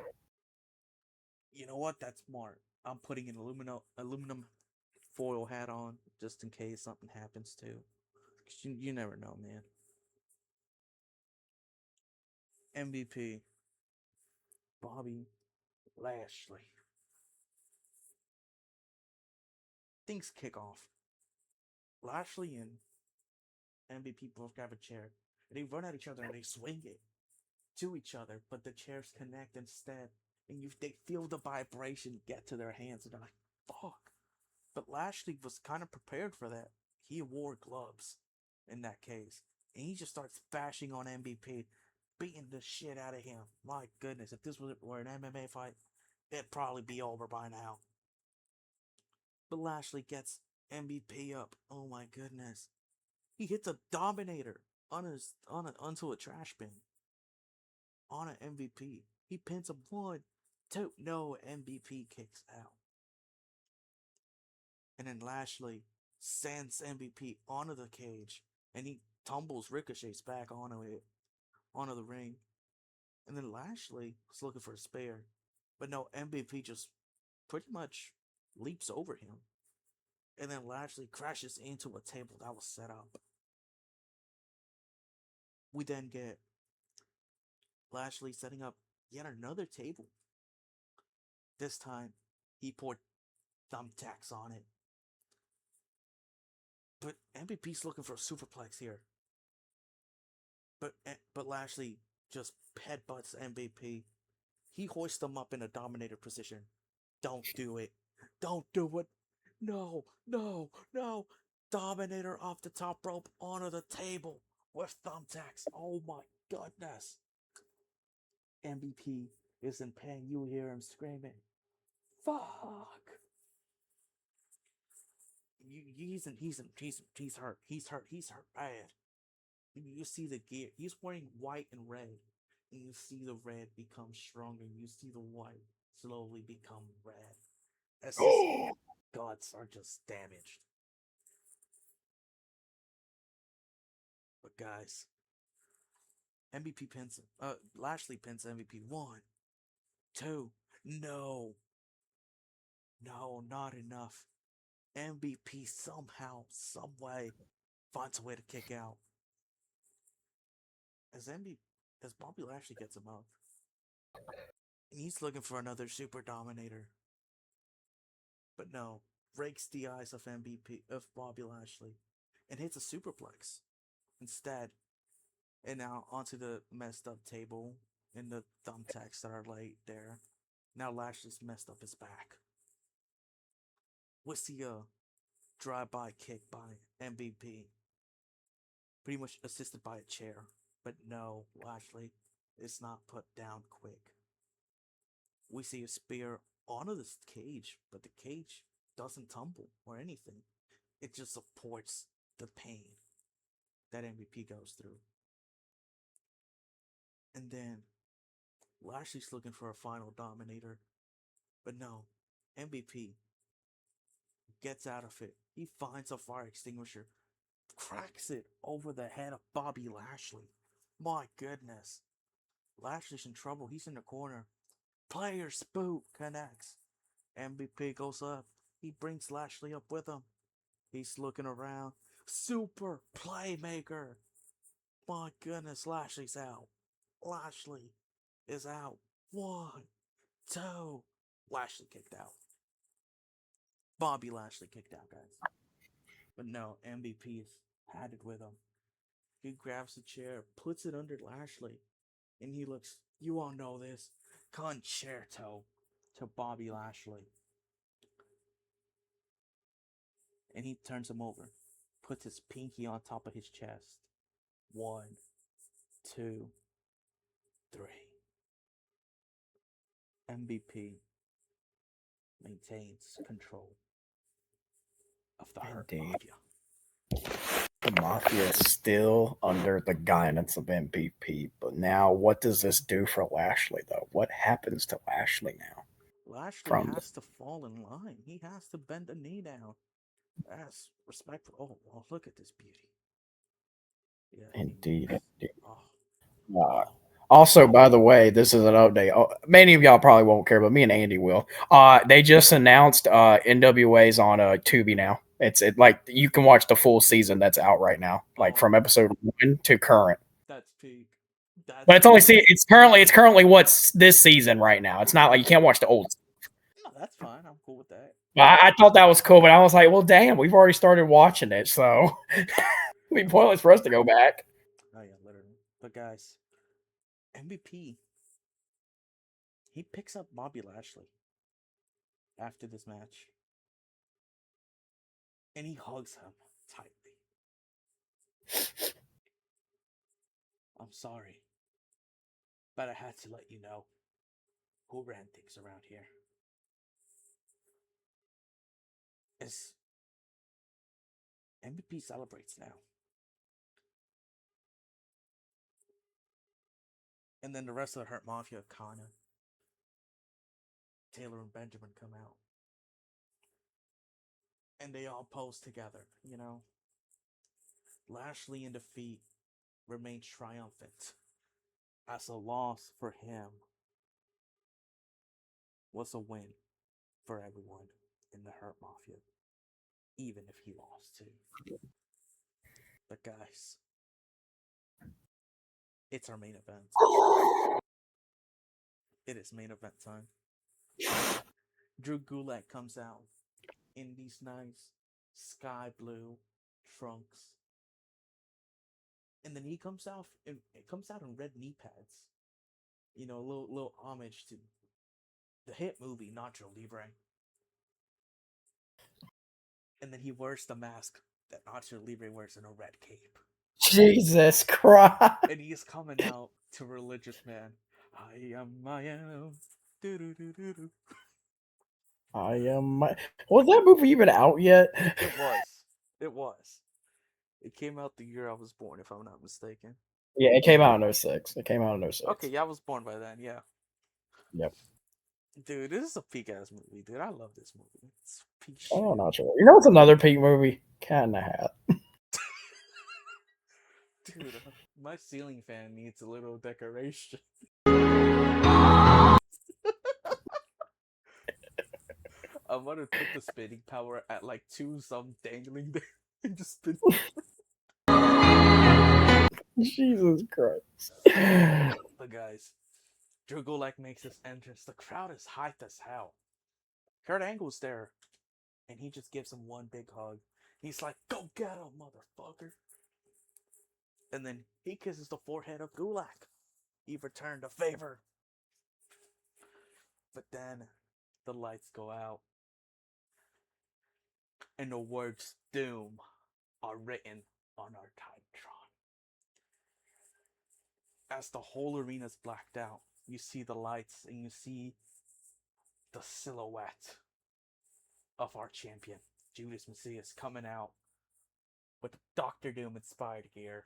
You know what? That's smart. I'm putting an aluminum foil hat on just in case something happens too. You never know, man. MVP Bobby Lashley. Things kick off. Lashley and MVP both grab a chair. And they run at each other and they swing it to each other, but the chairs connect instead. And they feel the vibration get to their hands and they're like, fuck. But Lashley was kind of prepared for that. He wore gloves in that case. And he just starts bashing on MVP, beating the shit out of him. My goodness, if this were an MMA fight, it'd probably be over by now. But Lashley gets MVP up. Oh my goodness. He hits a Dominator onto a trash bin. On an MVP. He pins him 1, 2. No, MVP kicks out. And then Lashley sends MVP onto the cage. And he tumbles, ricochets back onto the ring. And then Lashley was looking for a spare. But no, MVP just pretty much leaps over him. And then Lashley crashes into a table that was set up. We then get Lashley setting up yet another table. This time, he poured thumbtacks on it. But MVP's looking for a superplex here. But Lashley just headbutts MVP. He hoists him up in a Dominator position. Don't do it. Don't do it. No. Dominator off the top rope onto the table with thumbtacks. Oh my goodness. MVP is in pain. You hear him screaming, fuck. He's hurt. He's hurt bad. You see the gear. He's wearing white and red. And you see the red become stronger. You see the white slowly become red. As his guts are just damaged. But guys, MVP pins Lashley pins MVP 1, 2. No, not enough. MVP somehow, some way finds a way to kick out. As Bobby Lashley gets him up. And he's looking for another Super Dominator. But no, breaks the eyes of Bobby Lashley, and hits a superplex instead. And now onto the messed up table and the thumbtacks that are laid there. Now Lashley's messed up his back. We see a drive-by kick by MVP. pretty much assisted by a chair. But no, Lashley is not put down quick. We see a spear onto this cage, but the cage doesn't tumble or anything. It just supports the pain that MVP goes through. And then Lashley's looking for a final dominator. But no, MVP gets out of it. He finds a fire extinguisher, cracks it over the head of Bobby Lashley. My goodness. Lashley's in trouble. He's in the corner. Player spook connects. MVP goes up. He brings Lashley up with him. He's looking around. Super playmaker. My goodness, Lashley's out. Lashley is out. 1, 2. Lashley kicked out. Bobby Lashley kicked out, guys. But no, MVP had it with him. He grabs the chair, puts it under Lashley, and he looks, you all know this, concerto to Bobby Lashley. And he turns him over, puts his pinky on top of his chest. 1, 2, 3. MVP maintains control of the Hurt Mafia. The Mafia is still under the guidance of MVP, but now what does this do for Lashley, though? What happens to Lashley now? Lashley has to fall in line. He has to bend the knee down. As respectful. Oh, well, look at this beauty. Yeah, Indeed. Oh. Also, by the way, this is an update. Many of y'all probably won't care, but me and Andy will. They just announced NWA's on Tubi now. It's like you can watch the full season that's out right now, like from episode 1 to current. That's peak. But it's only it's currently what's this season right now. It's not like you can't watch the old. No, that's fine. I'm cool with that. I thought that was cool, but I was like, well, damn, we've already started watching it, so it'd be pointless for us to go back. Oh yeah, literally. But guys, MVP, he picks up Bobby Lashley after this match, and he hugs him tightly. I'm sorry, but I had to let you know who ran things around here. As MVP celebrates now. And then the rest of the Hurt Mafia, Kana, Taylor, and Benjamin come out. And they all pose together, you know. Lashley in defeat remains triumphant, as a loss for him was a win for everyone in the Hurt Mafia, even if he lost too. But guys, it's our main event. It is main event time. Drew Gulak comes out in these nice sky blue trunks. And then he comes out in red knee pads. You know, a little homage to the hit movie Nacho Libre. And then he wears the mask that Nacho Libre wears in a red cape. Jesus Christ. And he's coming out to Religious Man. I am. Do-do-do-do-do. I am. Was that movie even out yet? It was. It came out the year I was born, if I'm not mistaken. Yeah, it came out in 06. Okay, yeah, I was born by then, yeah. Yep. Dude, this is a peak-ass movie, dude. I love this movie. It's peak shit. Oh, I'm not sure. You know what's another peak movie? Cat in the Hat. Dude, my ceiling fan needs a little decoration. I'm gonna put the spinning power at like 2 some dangling there and just spin. Jesus Christ. But guys, Drew Gulak makes his entrance. The crowd is hyped as hell. Kurt Angle's there, and he just gives him one big hug. He's like, "Go get him, motherfucker!" And then he kisses the forehead of Gulak. He returned a favor. But then the lights go out, and the words "Doom" are written on our Titantron. as the whole arena's blacked out, you see the lights and you see the silhouette of our champion, Judas Mesias, coming out with Doctor Doom inspired gear.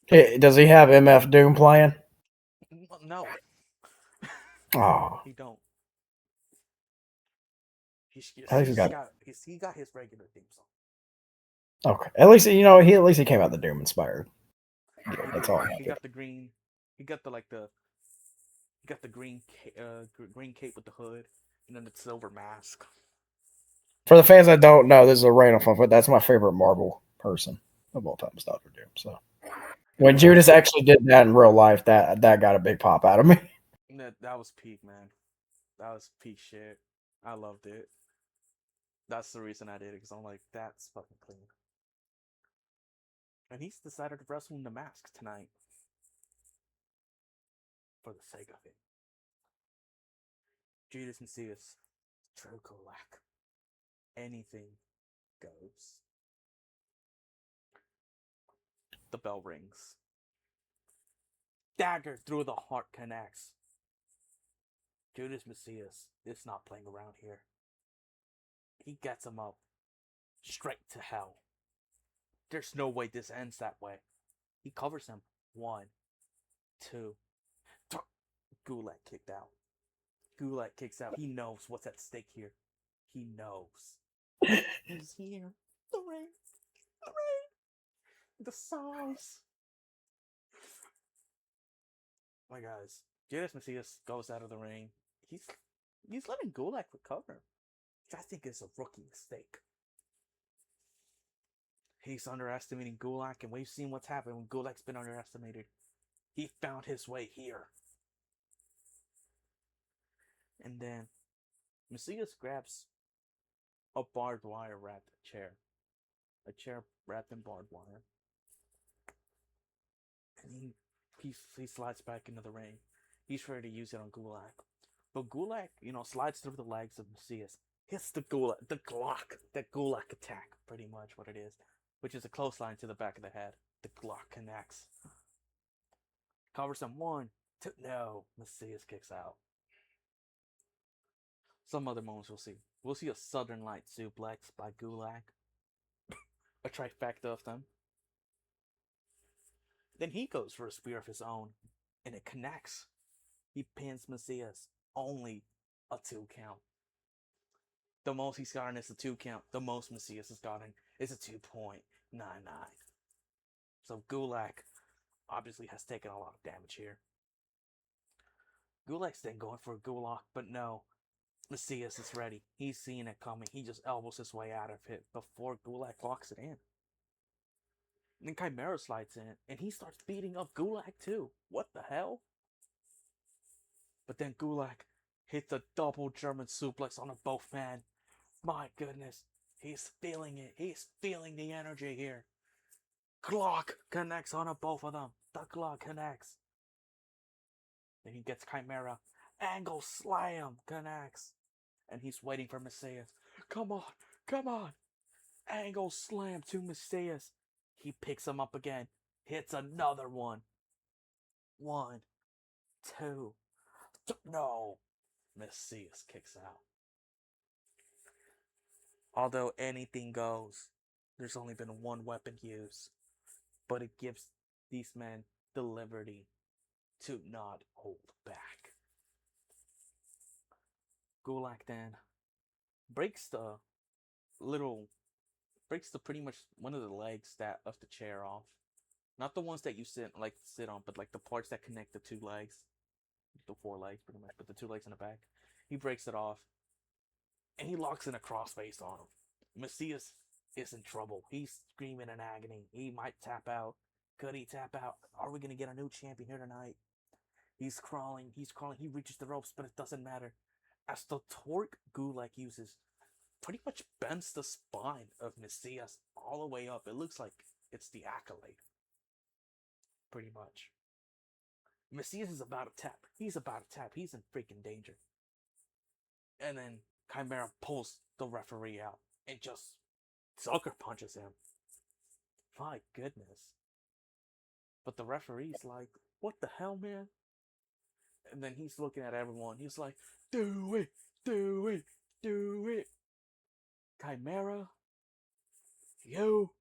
Hey, does he have MF Doom playing? No, Oh, he don't. He got his regular theme song. okay. At least he came out the Doom inspired. That's all. He got the green. He got the green green cape with the hood, and then the silver mask. For the fans that don't know, this is a random fun, but that's my favorite Marvel person of all time, is Doctor Doom. So when Judas actually did that in real life, that got a big pop out of me. That was peak, man. That was peak shit. I loved it. That's the reason I did it, because I'm like, that's fucking clean. And he's decided to wrestle in the mask tonight. For the sake of it. Judas Mesias, Drew Gulak. Anything goes. The bell rings. Dagger through the heart connects. Judas Mesias is not playing around here. He gets him up. Straight to hell. There's no way this ends that way. He covers him. 1, 2. Gulak kicked out. Gulak kicks out. He knows what's at stake here. He knows. He's here. The ring. The ring. The sauce. My guys. Judas Mesias goes out of the ring. He's letting Gulak recover. Which I think is a rookie mistake. He's underestimating Gulak, and we've seen what's happened when Gulak's been underestimated. He found his way here. And then Mesias grabs a barbed wire wrapped chair. A chair wrapped in barbed wire. And he slides back into the ring. He's ready to use it on Gulak. But Gulak, slides through the legs of Mesias. Hits the Gulak attack, pretty much what it is. Which is a clothesline to the back of the head. The Glock connects. Covers him. 1, 2. No. Mesias kicks out. Some other moments we'll see. We'll see a Southern Light suplex by Gulak. A trifecta of them. Then he goes for a spear of his own. And it connects. He pins Mesias. Only a 2 count. The most he's gotten is a 2 count. The most Mesias has gotten is a 2.99. So Gulak obviously has taken a lot of damage here. Gulak's then going for a Gulak, but no. Mesias is ready. He's seeing it coming. He just elbows his way out of it before Gulak locks it in. And then Chimera slides in, and he starts beating up Gulak too. What the hell? But then Gulak hits a double German suplex on a both man. My goodness. He's feeling it. He's feeling the energy here. Glock connects on both of them. The Glock connects. Then he gets Chimera. Angle slam connects. And he's waiting for Mesias. Come on. Come on. Angle slam to Mesias. He picks him up again. Hits another one. 1, 2. No. Mesias kicks out. Although anything goes, there's only been one weapon used. But it gives these men the liberty to not hold back. Gulak then breaks pretty much one of the legs of the chair off. Not the ones that you sit on, but like the parts that connect the 2 legs. The 4 legs pretty much, but the 2 legs in the back. He breaks it off. And he locks in a crossface on him. Mesias is in trouble. He's screaming in agony. He might tap out. Could he tap out? Are we going to get a new champion here tonight? He's crawling. He reaches the ropes, but it doesn't matter. As the torque Gulak uses pretty much bends the spine of Mesias all the way up. It looks like it's the Accolade. Pretty much. Mesias is about to tap. He's about to tap. He's in freaking danger. And then Chimera pulls the referee out and just sucker punches him. My goodness. But the referee's like, what the hell, man? And then he's looking at everyone. He's like, do it, do it, do it. Chimera, you,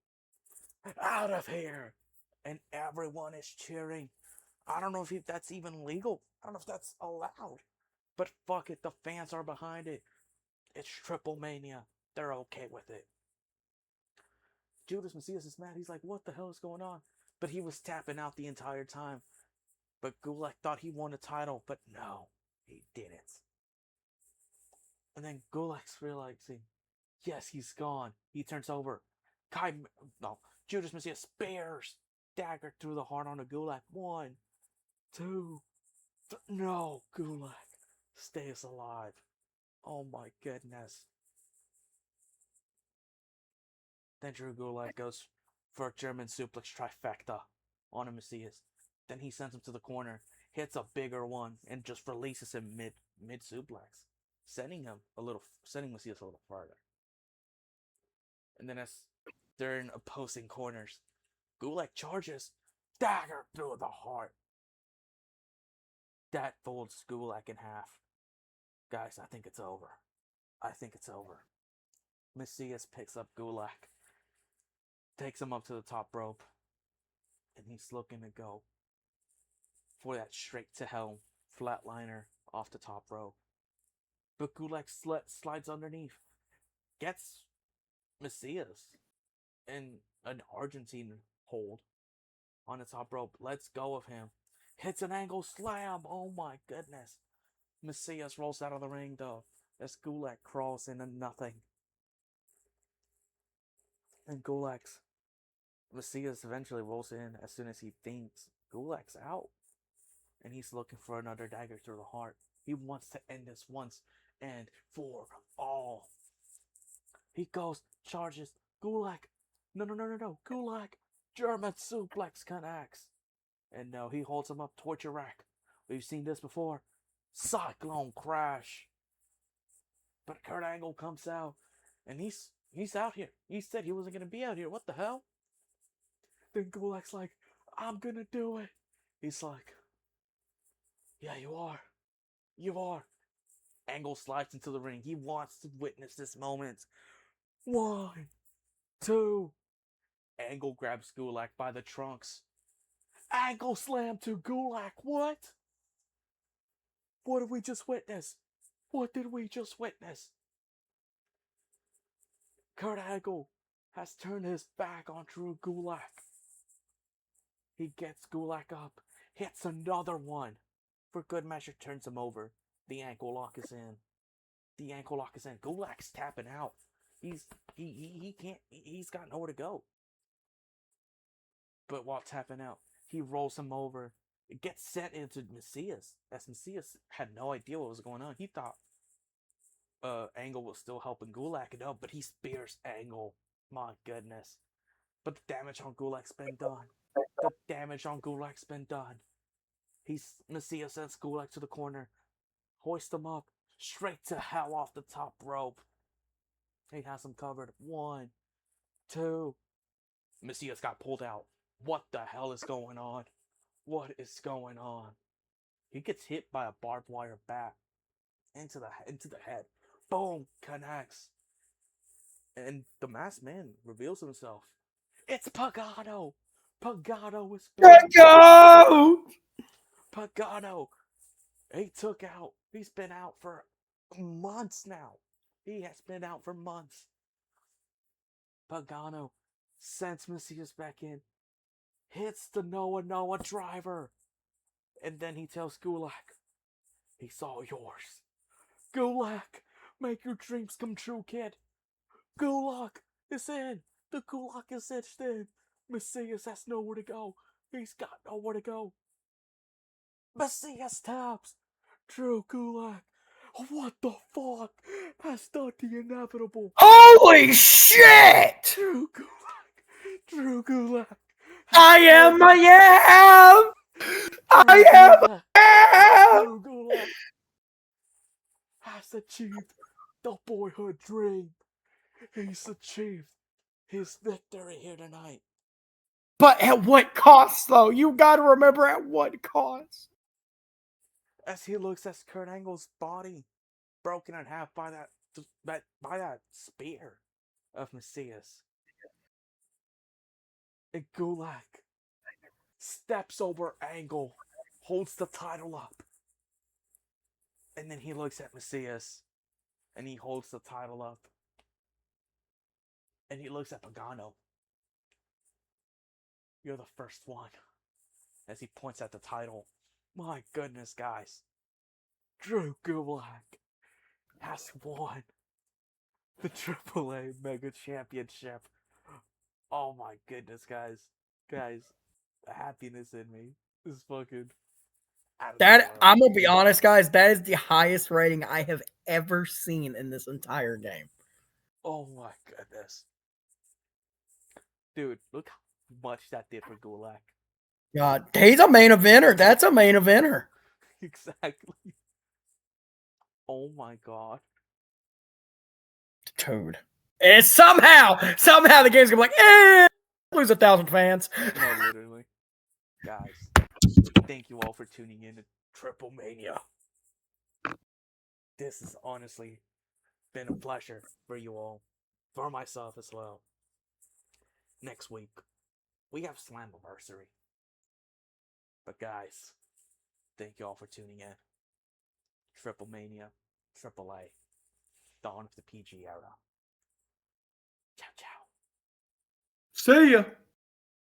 out of here. And everyone is cheering. I don't know if that's even legal. I don't know if that's allowed. But fuck it, the fans are behind it. It's TRIPLEMANIA. They're okay with it. Judas Mesias is mad. He's like, what the hell is going on? But he was tapping out the entire time. But Gulak thought he won the title, but no, he didn't. And then Gulak's realizing, yes, he's gone. He turns over. Judas Mesias spears dagger through the heart onto Gulak. 1, 2, 3. No, Gulak stays alive. Oh my goodness. Then Drew Gulak goes for a German suplex trifecta on a Mesias. Then he sends him to the corner, hits a bigger one, and just releases him mid suplex, sending Mesias a little farther. And then as they're in opposing corners, Gulak charges, dagger through the heart. That folds Gulak in half. Guys, I think it's over. I think it's over. Mesias picks up Gulak, takes him up to the top rope, and he's looking to go for that straight to hell flatliner off the top rope. But Gulak slides underneath, gets Mesias in an Argentine hold on the top rope, lets go of him, hits an angle slam. Oh my goodness. Mesias rolls out of the ring though, as Gulak crawls into nothing. And Mesias eventually rolls in as soon as he thinks Gulak's out. And he's looking for another dagger through the heart. He wants to end this once and for all. He goes, charges, Gulak. No. Gulak. German suplex connects. And no, he holds him up, torture rack. We've seen this before. Cyclone crash. But Kurt Angle comes out. And he's out here. He said he wasn't going to be out here. What the hell? Then Gulak's like, I'm going to do it. He's like, yeah, you are. You are. Angle slides into the ring. He wants to witness this moment. 1, 2. Angle grabs Gulak by the trunks. Angle slam to Gulak. What? What did we just witness? What did we just witness? Kurt Angle has turned his back on Drew Gulak. He gets Gulak up. Hits another one. For good measure, turns him over. The ankle lock is in. Gulak's tapping out. He can't. He's got nowhere to go. But while tapping out, he rolls him over. It gets sent into Mesias. As Mesias had no idea what was going on. He thought Angle was still helping Gulak. No, but he spears Angle. My goodness. But the damage on Gulak's been done. Mesias sends Gulak to the corner. Hoist him up. Straight to hell off the top rope. He has him covered. 1, 2. Mesias got pulled out. What the hell is going on? What is going on? He gets hit by a barbed wire bat into the head. Boom! Connects. And the masked man reveals himself. It's Pagano! Pagano is back! Pagano! He's been out for months now. He has been out for months. Pagano sends Mesias back in. Hits the Noah driver. And then he tells Gulak, he's all yours. Gulak, make your dreams come true, kid. Gulak is in. The Gulak is etched in. Mesias has nowhere to go. He's got nowhere to go. Mesias taps. Drew Gulak. What the fuck has done the inevitable? Holy shit! Drew Gulak. I am. Drew Gulak has achieved the boyhood dream. He's achieved his victory here tonight. But at what cost, though? You got to remember at what cost. As he looks at Kurt Angle's body broken in half by that spear of Mesias. And Gulak steps over Angle, holds the title up. And then he looks at Mesias and he holds the title up. And he looks at Pagano. You're the first one. As he points at the title. My goodness, guys. Drew Gulak has won the AAA Mega Championship. Oh my goodness, guys. Guys, the happiness in me is fucking out of this world. I'm gonna be honest, guys. That is the highest rating I have ever seen in this entire game. Oh my goodness. Dude, look how much that did for Gulak. God, he's a main eventer. That's a main eventer. Exactly. Oh my god. Dude. And somehow the game's gonna be like, lose 1,000 fans. No, literally. Guys, thank you all for tuning in to TRIPLEMANIA. This has honestly been a pleasure for you all. For myself as well. Next week, we have Slammiversary. But guys, thank you all for tuning in. TRIPLEMANIA, AAA, dawn of the PG era. Ciao, ciao. See ya.